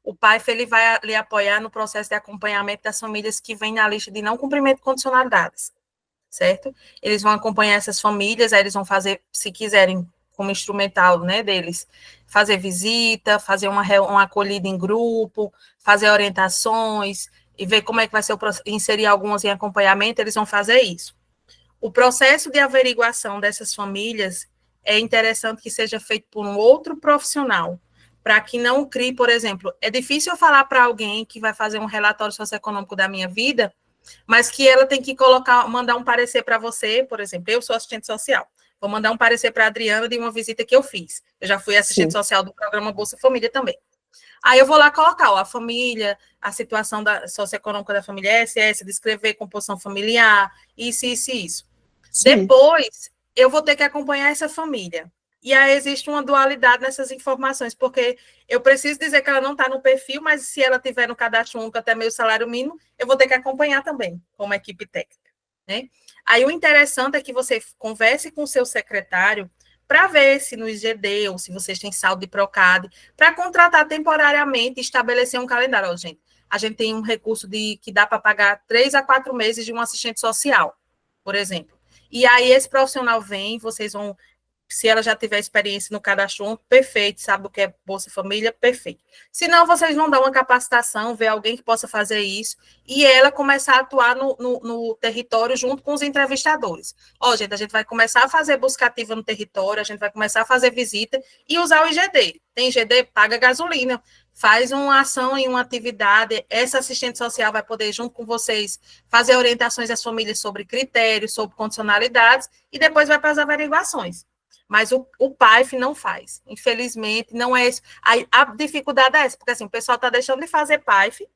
O PAIF, ele vai lhe apoiar no processo de acompanhamento das famílias que vêm na lista de não cumprimento de condicionalidades, certo? Eles vão acompanhar essas famílias, aí eles vão fazer, se quiserem, como instrumental, né, deles, fazer visita, fazer uma acolhida em grupo, fazer orientações, e ver como é que vai ser o processo, inserir algumas em acompanhamento, eles vão fazer isso. O processo de averiguação dessas famílias é interessante que seja feito por um outro profissional, para que não crie, por exemplo, é difícil eu falar para alguém que vai fazer um relatório socioeconômico da minha vida, mas que ela tem que mandar um parecer para você, por exemplo, eu sou assistente social, vou mandar um parecer para a Adriana de uma visita que eu fiz. Eu já fui assistente social do programa Bolsa Família também. Aí eu vou lá colocar a família, a situação socioeconômica da família é essa, descrever composição familiar, isso. Sim. Depois, eu vou ter que acompanhar essa família. E aí existe uma dualidade nessas informações, porque eu preciso dizer que ela não está no perfil, mas se ela tiver no cadastro único até meio salário mínimo, eu vou ter que acompanhar também, como equipe técnica, né? Aí o interessante é que você converse com o seu secretário para ver se no IGD ou se vocês têm saldo de Procad, para contratar temporariamente e estabelecer um calendário. Ó, gente, a gente tem um recurso que dá para pagar 3 a 4 meses de um assistente social, por exemplo. E aí esse profissional vem, vocês vão, se ela já tiver experiência no cadastro, perfeito, sabe o que é Bolsa Família, perfeito. Se não, vocês vão dar uma capacitação, ver alguém que possa fazer isso, e ela começar a atuar no território junto com os entrevistadores. Ó, gente, a gente vai começar a fazer busca ativa no território, a gente vai começar a fazer visita e usar o IGD. Tem IGD, paga gasolina, faz uma ação em uma atividade, essa assistente social vai poder, junto com vocês, fazer orientações às famílias sobre critérios, sobre condicionalidades, e depois vai para as averiguações. Mas o PAIF não faz, infelizmente, não é isso. A dificuldade é essa, porque assim, o pessoal está deixando de fazer PAIF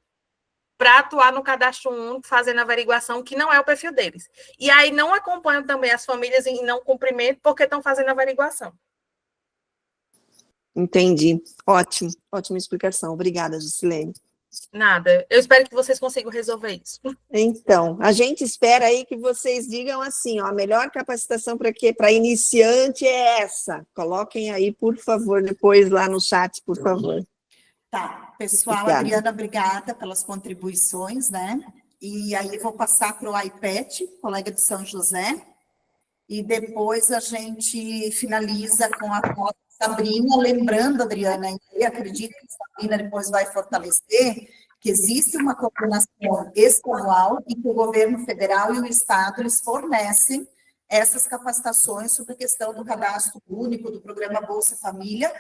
para atuar no cadastro único, fazendo averiguação, que não é o perfil deles. E aí não acompanham também as famílias em não cumprimento, porque estão fazendo averiguação. Entendi. Ótimo, ótima explicação. Obrigada, Jusilene. Nada. Eu espero que vocês consigam resolver isso. Então, a gente espera aí que vocês digam assim, ó, a melhor capacitação para iniciante é essa. Coloquem aí, por favor, depois lá no chat, por favor. Tá, pessoal, obrigada. Adriana, obrigada pelas contribuições, né? E aí vou passar para o iPad, colega de São José, e depois a gente finaliza com a Sabrina, lembrando, Adriana, e acredito que a Sabrina depois vai fortalecer, que existe uma coordenação estadual e que o governo federal e o estado, eles fornecem essas capacitações sobre a questão do cadastro único, do programa Bolsa Família,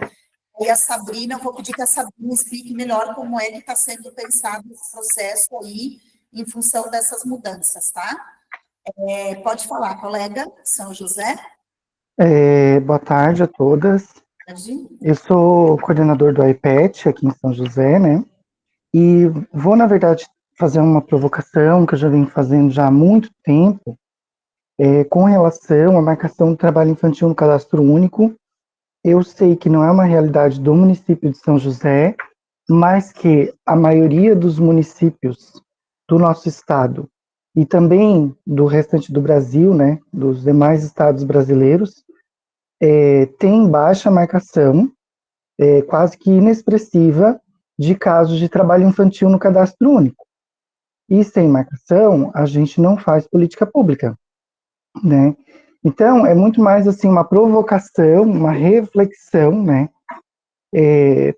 e a Sabrina, eu vou pedir que a Sabrina explique melhor como é que está sendo pensado esse processo aí, em função dessas mudanças, tá? Pode falar, colega, São José. Boa tarde a todas. Eu sou coordenador do iPad aqui em São José, né? E vou, na verdade, fazer uma provocação que eu já venho fazendo já há muito tempo, com relação à marcação do trabalho infantil no cadastro único. Eu sei que não é uma realidade do município de São José, mas que a maioria dos municípios do nosso estado e também do restante do Brasil, né, dos demais estados brasileiros, tem baixa marcação, quase que inexpressiva, de casos de trabalho infantil no cadastro único. E sem marcação, a gente não faz política pública, né? Então, é muito mais assim uma provocação, uma reflexão, né,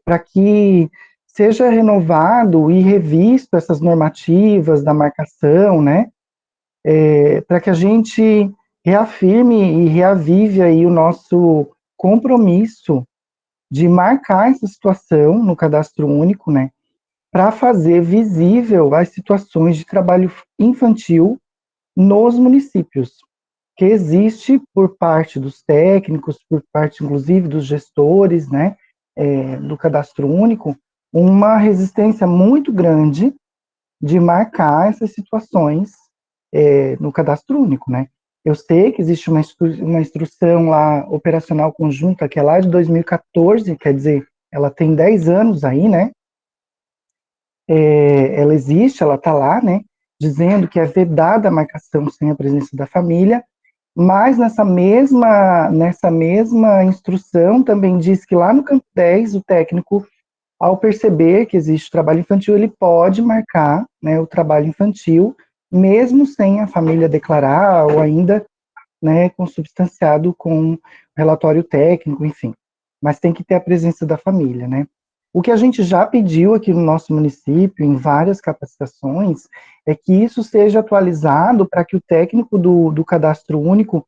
para que seja renovado e revisto essas normativas da marcação, né, para que a gente reafirme e reavive aí o nosso compromisso de marcar essa situação no cadastro único, né, para fazer visível as situações de trabalho infantil nos municípios, que existe por parte dos técnicos, por parte, inclusive, dos gestores, né, do cadastro único, uma resistência muito grande de marcar essas situações no cadastro único, né. Eu sei que existe uma instrução lá operacional conjunta, que é lá de 2014, quer dizer, ela tem 10 anos aí, né, ela existe, ela está lá, né, dizendo que é vedada a marcação sem a presença da família, mas nessa mesma instrução também diz que lá no campo 10, o técnico, ao perceber que existe trabalho infantil, ele pode marcar, né, o trabalho infantil, mesmo sem a família declarar, ou ainda, né, consubstanciado com relatório técnico, enfim. Mas tem que ter a presença da família, né. O que a gente já pediu aqui no nosso município, em várias capacitações, é que isso seja atualizado para que o técnico do cadastro único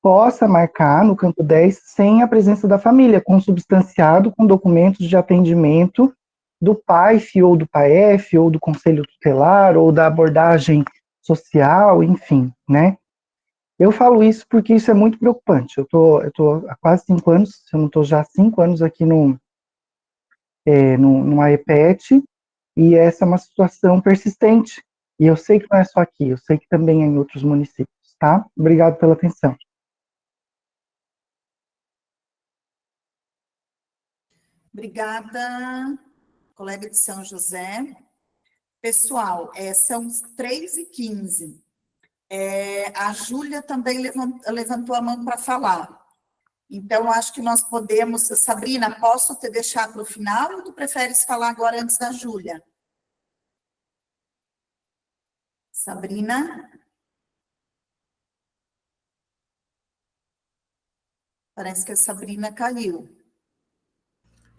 possa marcar no campo 10 sem a presença da família, consubstanciado com documentos de atendimento do PAIF, ou do PAEF, ou do Conselho Tutelar, ou da abordagem social, enfim, né? Eu falo isso porque isso é muito preocupante. Eu tô há quase 5 anos, se eu não estou já há 5 anos aqui numa EPET, e essa é uma situação persistente. E eu sei que não é só aqui, eu sei que também é em outros municípios, tá? Obrigado pela atenção. Obrigada, colega de São José. Pessoal, são 3h15. A Júlia também levantou a mão para falar. Então, acho que nós podemos... Sabrina, posso te deixar para o final ou tu preferes falar agora antes da Júlia? Sabrina? Parece que a Sabrina caiu.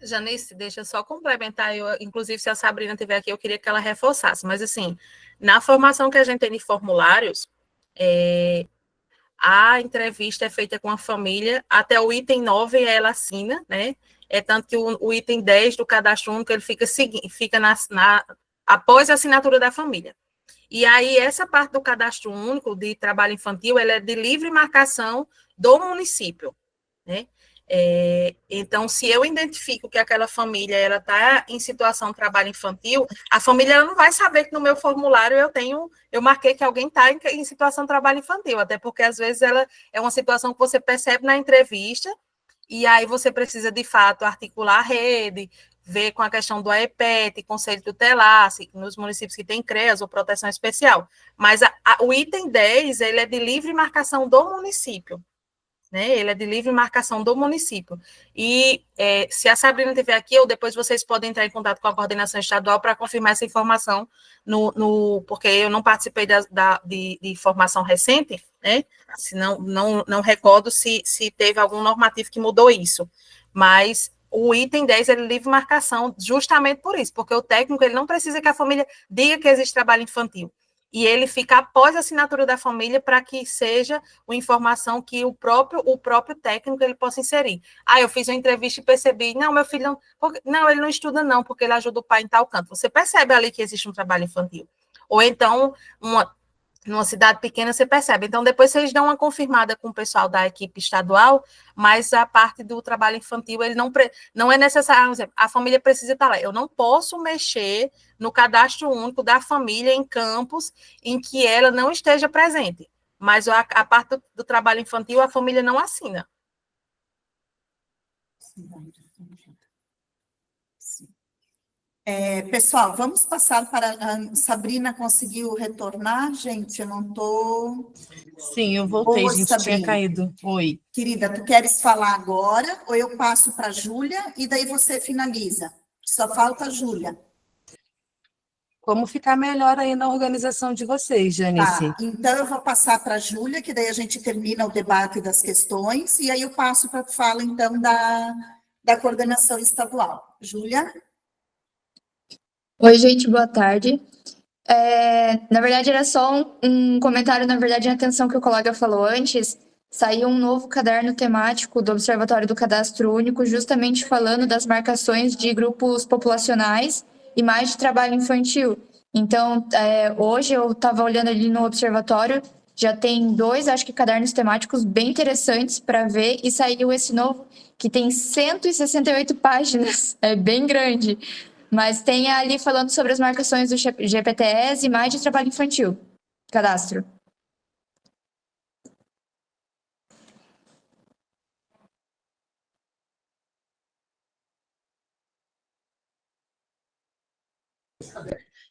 Janice, deixa eu só complementar, inclusive se a Sabrina estiver aqui, eu queria que ela reforçasse, mas assim, na formação que a gente tem de formulários, a entrevista é feita com a família, até o item 9 ela assina, né? Tanto que o item 10 do cadastro único, ele fica após a assinatura da família. E aí, essa parte do cadastro único de trabalho infantil, ela é de livre marcação do município, né? Então, se eu identifico que aquela família ela está em situação de trabalho infantil, a família ela não vai saber que no meu formulário eu marquei que alguém está em situação de trabalho infantil, até porque às vezes ela é uma situação que você percebe na entrevista, e aí você precisa de fato articular a rede, ver com a questão do AEPET, Conselho Tutelar, nos municípios que tem CREAS ou proteção especial. Mas o item 10 ele é de livre marcação do município. Né? Ele é de livre marcação do município. E se a Sabrina estiver aqui, ou depois vocês podem entrar em contato com a coordenação estadual para confirmar essa informação, porque eu não participei de formação recente, né? Se não recordo se teve algum normativo que mudou isso. Mas o item 10 é de livre marcação justamente por isso, porque o técnico ele não precisa que a família diga que existe trabalho infantil. E ele fica após a assinatura da família para que seja uma informação que o próprio técnico ele possa inserir. Eu fiz uma entrevista e percebi, não, meu filho não, ele não estuda não, porque ele ajuda o pai em tal canto. Você percebe ali que existe um trabalho infantil. Ou então, numa cidade pequena, você percebe. Então, depois vocês dão uma confirmada com o pessoal da equipe estadual, mas a parte do trabalho infantil, ele não é necessário, por exemplo, a família precisa estar lá. Eu não posso mexer no cadastro único da família em campos em que ela não esteja presente. Mas a parte do trabalho infantil, a família não assina. Pessoal, vamos passar para a Sabrina. Conseguiu retornar? Gente, eu não estou... Sim, eu voltei, Oi, gente, Sabrina. tinha caído. Oi. Querida, tu queres falar agora ou eu passo para a Júlia e daí você finaliza? Só falta a Júlia. Como ficar melhor aí na organização de vocês, Janice? Tá, então eu vou passar para a Júlia, que daí a gente termina o debate das questões, e aí eu passo para a fala, então, da coordenação estadual. Júlia? Oi, gente, boa tarde. Na verdade, era só um comentário, na verdade, em atenção que o colega falou antes. Saiu um novo caderno temático do Observatório do Cadastro Único, justamente falando das marcações de grupos populacionais e mais de trabalho infantil. Então, hoje eu estava olhando ali no observatório, já tem 2, acho que cadernos temáticos bem interessantes para ver, e saiu esse novo, que tem 168 páginas, é bem grande. Mas tem ali falando sobre as marcações do GPTES e mais de trabalho infantil. Cadastro.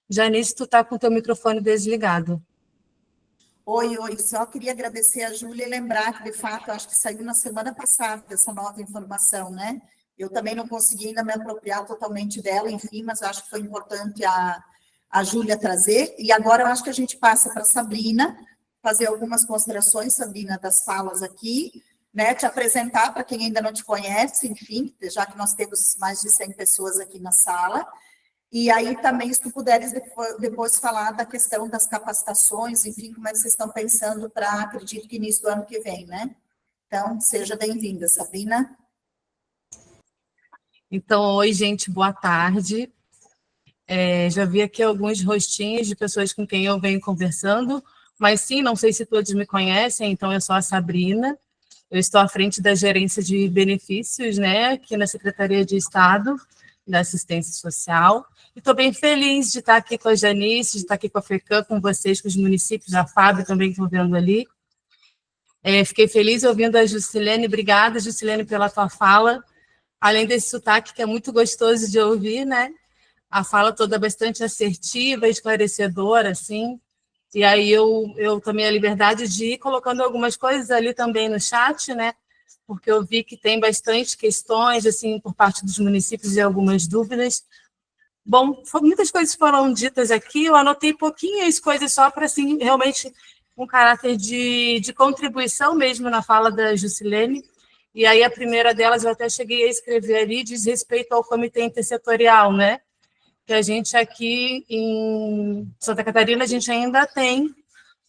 Janice, tu tá com o teu microfone desligado. Oi, só queria agradecer a Júlia e lembrar que, de fato, acho que saiu na semana passada essa nova informação, né? Eu também não consegui ainda me apropriar totalmente dela, enfim, mas eu acho que foi importante a Júlia trazer. E agora eu acho que a gente passa para a Sabrina, fazer algumas considerações, Sabrina, das falas aqui, né? Te apresentar para quem ainda não te conhece, enfim, já que nós temos mais de 100 pessoas aqui na sala. E aí também, se tu puderes depois falar da questão das capacitações, enfim, como é que vocês estão pensando para, acredito que início do ano que vem, né? Então, seja bem-vinda, Sabrina. Então, oi, gente, boa tarde. Já vi aqui alguns rostinhos de pessoas com quem eu venho conversando, mas sim, não sei se todos me conhecem, então eu sou a Sabrina, eu estou à frente da gerência de benefícios, né, aqui na Secretaria de Estado da Assistência Social, e estou bem feliz de estar aqui com a Janice, de estar aqui com a FECAM, com vocês, com os municípios, a Fábio também estão vendo ali. Fiquei feliz ouvindo a Juscelene, obrigada, Juscelene, pela tua fala, além desse sotaque que é muito gostoso de ouvir, né, a fala toda bastante assertiva, esclarecedora, assim, e aí eu tomei a liberdade de ir colocando algumas coisas ali também no chat, né, porque eu vi que tem bastante questões, assim, por parte dos municípios e algumas dúvidas. Bom, muitas coisas foram ditas aqui, eu anotei pouquinhas coisas só para, assim, realmente um caráter de contribuição mesmo na fala da Juscelene, e aí a primeira delas eu até cheguei a escrever ali, diz respeito ao comitê intersetorial, né, que a gente aqui em Santa Catarina, a gente ainda tem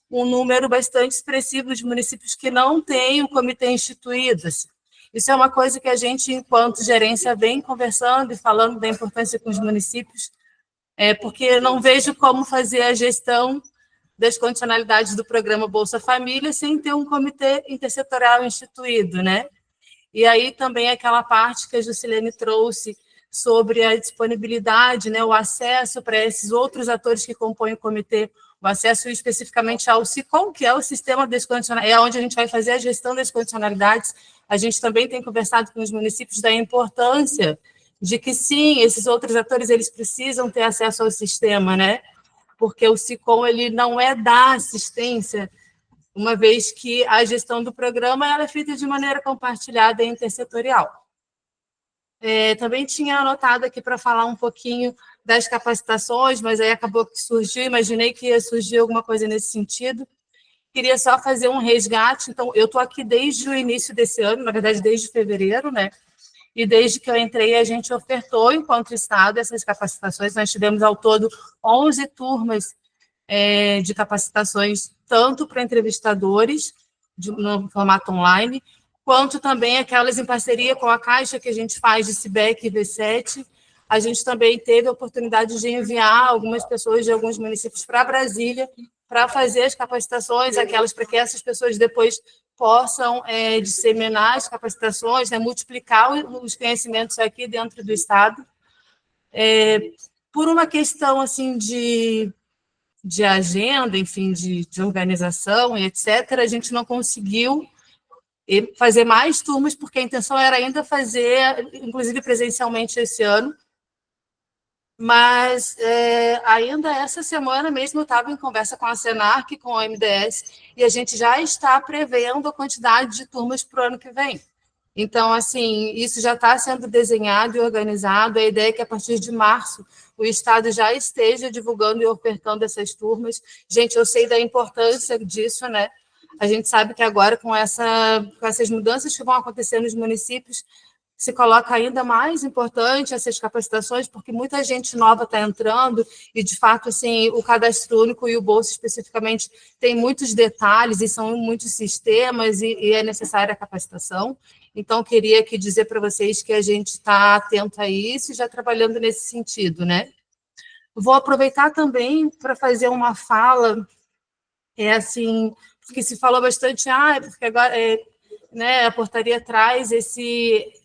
um número bastante expressivo de municípios que não têm o comitê instituído. Isso é uma coisa que a gente, enquanto gerência, vem conversando e falando da importância com os municípios, porque não vejo como fazer a gestão das condicionalidades do programa Bolsa Família sem ter um comitê intersetorial instituído, né? E aí também aquela parte que a Juscelene trouxe sobre a disponibilidade, né, o acesso para esses outros atores que compõem o comitê, o acesso especificamente ao SICOM, que é o sistema das condicionalidades, é onde a gente vai fazer a gestão das condicionalidades. A gente também tem conversado com os municípios da importância de que, sim, esses outros atores eles precisam ter acesso ao sistema, né? Porque o SICOM ele não é da assistência, uma vez que a gestão do programa ela é feita de maneira compartilhada e intersetorial. Também tinha anotado aqui para falar um pouquinho das capacitações, mas aí acabou que surgiu, imaginei que ia surgir alguma coisa nesse sentido. Queria só fazer um resgate, então, eu estou aqui desde o início desse ano, na verdade, desde fevereiro, né? E desde que eu entrei, a gente ofertou, enquanto Estado, essas capacitações. Nós tivemos, ao todo, 11 turmas de capacitações, tanto para entrevistadores, no formato online, quanto também aquelas em parceria com a Caixa que a gente faz de CIBEC e V7. A gente também teve a oportunidade de enviar algumas pessoas de alguns municípios para Brasília para fazer as capacitações, aquelas para que essas pessoas depois possam disseminar as capacitações, né, multiplicar os conhecimentos aqui dentro do Estado. Por uma questão assim de agenda, enfim, de organização e etc., a gente não conseguiu fazer mais turmas, porque a intenção era ainda fazer, inclusive presencialmente esse ano, mas ainda essa semana mesmo eu estava em conversa com a Senarc, com o MDS, e a gente já está prevendo a quantidade de turmas para o ano que vem. Então, assim, isso já está sendo desenhado e organizado. A ideia é que, a partir de março, o Estado já esteja divulgando e ofertando essas turmas. Gente, eu sei da importância disso, né? A gente sabe que agora, com essas mudanças que vão acontecer nos municípios, se coloca ainda mais importante essas capacitações, porque muita gente nova está entrando e, de fato, assim, o Cadastro Único e o Bolsa, especificamente, tem muitos detalhes e são muitos sistemas e é necessária a capacitação. Então, queria aqui dizer para vocês que a gente está atento a isso e já trabalhando nesse sentido, né? Vou aproveitar também para fazer uma fala, assim, porque se falou bastante, porque agora, né, a portaria traz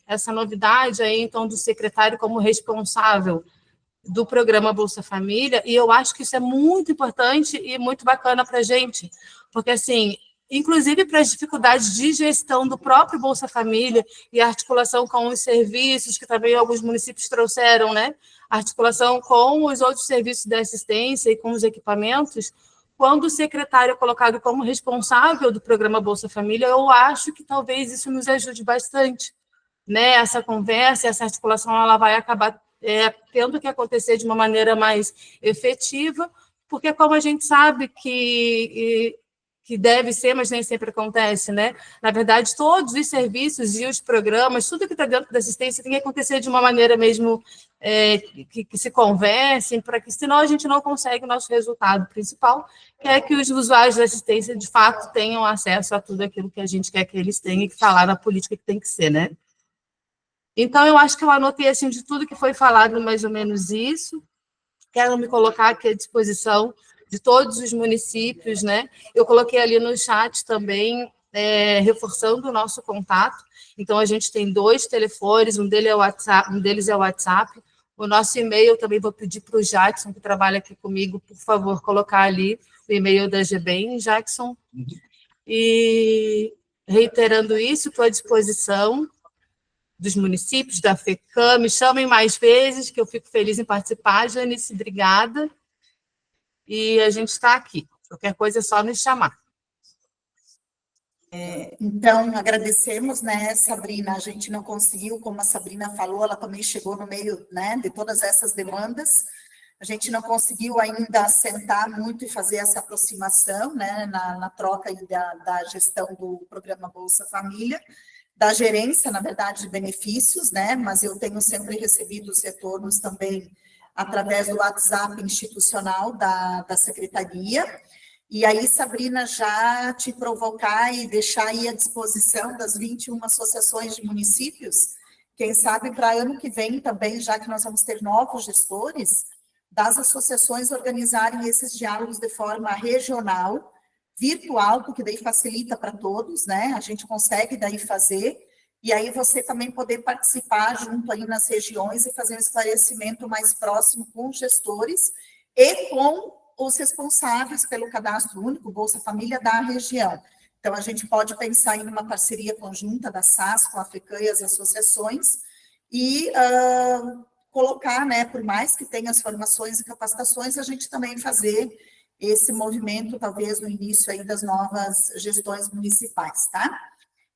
essa novidade aí, então, do secretário como responsável do programa Bolsa Família, e eu acho que isso é muito importante e muito bacana para a gente, porque, assim, inclusive para as dificuldades de gestão do próprio Bolsa Família e a articulação com os serviços, que também alguns municípios trouxeram, né? A articulação com os outros serviços de assistência e com os equipamentos, quando o secretário é colocado como responsável do programa Bolsa Família, eu acho que talvez isso nos ajude bastante, né? Essa conversa, essa articulação, ela vai acabar tendo que acontecer de uma maneira mais efetiva, porque como a gente sabe que deve ser, mas nem sempre acontece, né? Na verdade, todos os serviços e os programas, tudo que está dentro da assistência tem que acontecer de uma maneira mesmo que se conversem, para que senão a gente não consegue o nosso resultado principal, que é que os usuários da assistência, de fato, tenham acesso a tudo aquilo que a gente quer que eles tenham e que está lá na política que tem que ser, né? Então, eu acho que eu anotei, assim, de tudo que foi falado, mais ou menos isso. Quero me colocar aqui à disposição de todos os municípios, né? Eu coloquei ali no chat também, reforçando o nosso contato. Então, a gente tem 2 telefones, um deles é o WhatsApp. O nosso e-mail, eu também vou pedir para o Jackson, que trabalha aqui comigo, por favor, colocar ali o e-mail da GBEM, Jackson. E, reiterando isso, estou à disposição dos municípios, da FECAM, me chamem mais vezes, que eu fico feliz em participar. Janice, obrigada. E a gente está aqui. Qualquer coisa é só nos chamar. Então, agradecemos, né, Sabrina, a gente não conseguiu, como a Sabrina falou, ela também chegou no meio, né, de todas essas demandas, a gente não conseguiu ainda sentar muito e fazer essa aproximação, né, na troca aí da gestão do programa Bolsa Família, da gerência, na verdade, de benefícios, né, mas eu tenho sempre recebido os retornos também através do WhatsApp institucional da Secretaria. E aí, Sabrina, já te provocar e deixar aí à disposição das 21 associações de municípios, quem sabe para ano que vem também, já que nós vamos ter novos gestores, das associações organizarem esses diálogos de forma regional, virtual, porque daí facilita para todos, né? A gente consegue daí fazer, e aí você também poder participar junto aí nas regiões e fazer um esclarecimento mais próximo com os gestores e com os responsáveis pelo Cadastro Único, Bolsa Família da região. Então, a gente pode pensar em uma parceria conjunta da SAS com a FECAM e as associações e colocar, né, por mais que tenha as formações e capacitações, a gente também fazer esse movimento, talvez no início aí das novas gestões municipais, tá?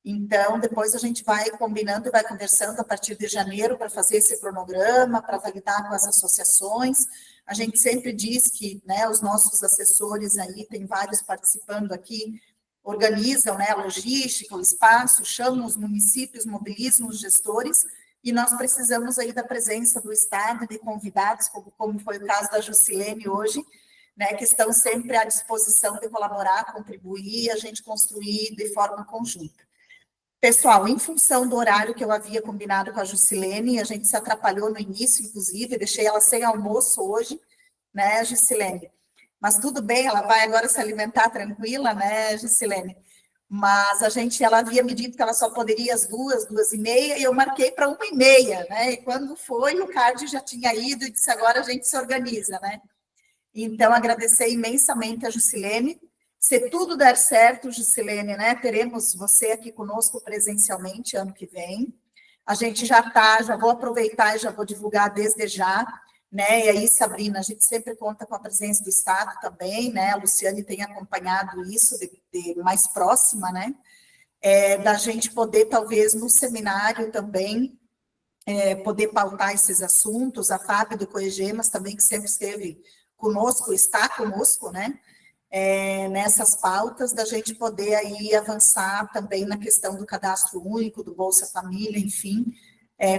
Então, depois a gente vai combinando e vai conversando a partir de janeiro para fazer esse cronograma, para validar com as associações. A gente sempre diz que, né, os nossos assessores aí, tem vários participando aqui, organizam, né, a logística, o espaço, chamam os municípios, mobilizam os gestores, e nós precisamos aí da presença do Estado, de convidados, como foi o caso da Jusilene hoje, né, que estão sempre à disposição de colaborar, contribuir, a gente construir de forma conjunta. Pessoal, em função do horário que eu havia combinado com a Jusilene, a gente se atrapalhou no início, inclusive, deixei ela sem almoço hoje, né, Jusilene? Mas tudo bem, ela vai agora se alimentar tranquila, né, Jusilene? Mas ela havia me dito que ela só poderia às 2, 2h30, e eu marquei para 1h30, né? E quando foi, o card já tinha ido e disse, agora a gente se organiza, né? Então, agradecer imensamente a Jusilene. Se tudo der certo, Jusilene, né, teremos você aqui conosco presencialmente ano que vem. A gente já vou aproveitar e já vou divulgar desde já, né, e aí, Sabrina, a gente sempre conta com a presença do Estado também, né, a Luciane tem acompanhado isso de mais próxima, né, da gente poder, talvez, no seminário também, poder pautar esses assuntos, a Fábio do Coegemas também, que sempre esteve conosco, está conosco, né, nessas pautas, da gente poder aí avançar também na questão do cadastro único, do Bolsa Família, enfim,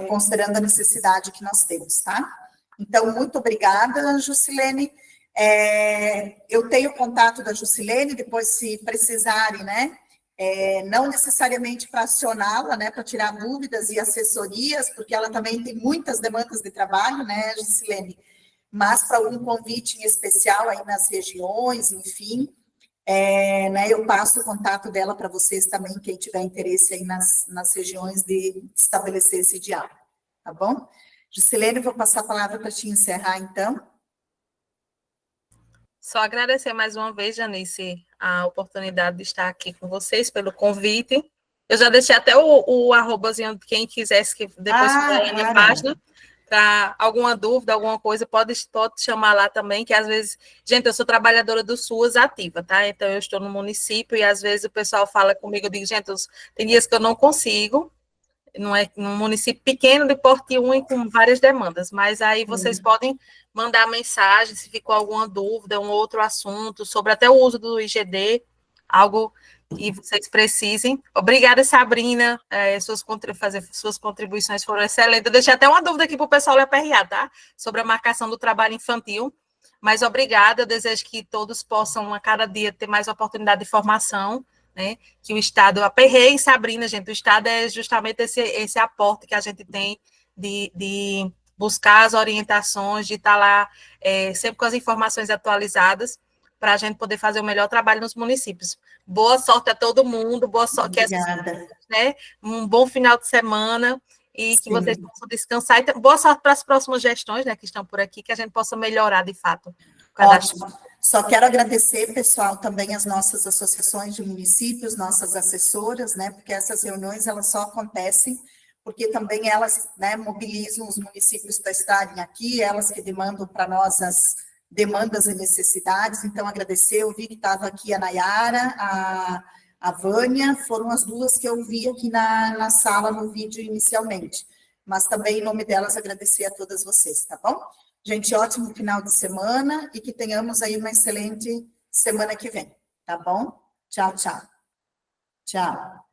considerando a necessidade que nós temos, tá? Então, muito obrigada, Jusilene. Eu tenho contato da Jusilene, depois, se precisarem, né? Não necessariamente para acioná-la, né? Para tirar dúvidas e assessorias, porque ela também tem muitas demandas de trabalho, né, Jusilene? Mas para algum convite em especial aí nas regiões, enfim, né, eu passo o contato dela para vocês também, quem tiver interesse aí nas regiões de estabelecer esse diálogo, tá bom? Jusilene, vou passar a palavra para te encerrar, então. Só agradecer mais uma vez, Janice, a oportunidade de estar aqui com vocês, pelo convite. Eu já deixei até o arrobazinho de quem quisesse que depois puder aí na página, para alguma dúvida, alguma coisa, pode chamar lá também, que às vezes... Gente, eu sou trabalhadora do SUAS ativa, tá? Então, eu estou no município e às vezes o pessoal fala comigo, eu digo, gente, tem dias que eu não consigo, não é num município pequeno de porte único, com várias demandas, mas aí vocês podem mandar mensagem se ficou alguma dúvida, um outro assunto, sobre até o uso do IGD, algo que vocês precisem. Obrigada, Sabrina, suas contribuições foram excelentes. Eu deixei até uma dúvida aqui para o pessoal da PRA, tá? Sobre a marcação do trabalho infantil, mas obrigada, eu desejo que todos possam, a cada dia, ter mais oportunidade de formação, né? Que o Estado, aperrei, Sabrina, gente, o Estado é justamente esse aporte que a gente tem de buscar as orientações, de estar lá sempre com as informações atualizadas, para a gente poder fazer o melhor trabalho nos municípios. Boa sorte a todo mundo, boa sorte, Obrigada. Né? Um bom final de semana, e que vocês possam descansar, e boa sorte para as próximas gestões, né, que estão por aqui, que a gente possa melhorar, de fato. Ótimo. Só quero agradecer, pessoal, também as nossas associações de municípios, nossas assessoras, né, porque essas reuniões, elas só acontecem porque também elas, né, mobilizam os municípios para estarem aqui, elas que demandam para nós as demandas e necessidades. Então, agradecer, eu vi que estava aqui a Nayara, a Vânia, foram as duas que eu vi aqui na sala, no vídeo inicialmente, mas também, em nome delas, agradecer a todas vocês, tá bom? Gente, ótimo final de semana e que tenhamos aí uma excelente semana que vem, tá bom? Tchau, tchau. Tchau.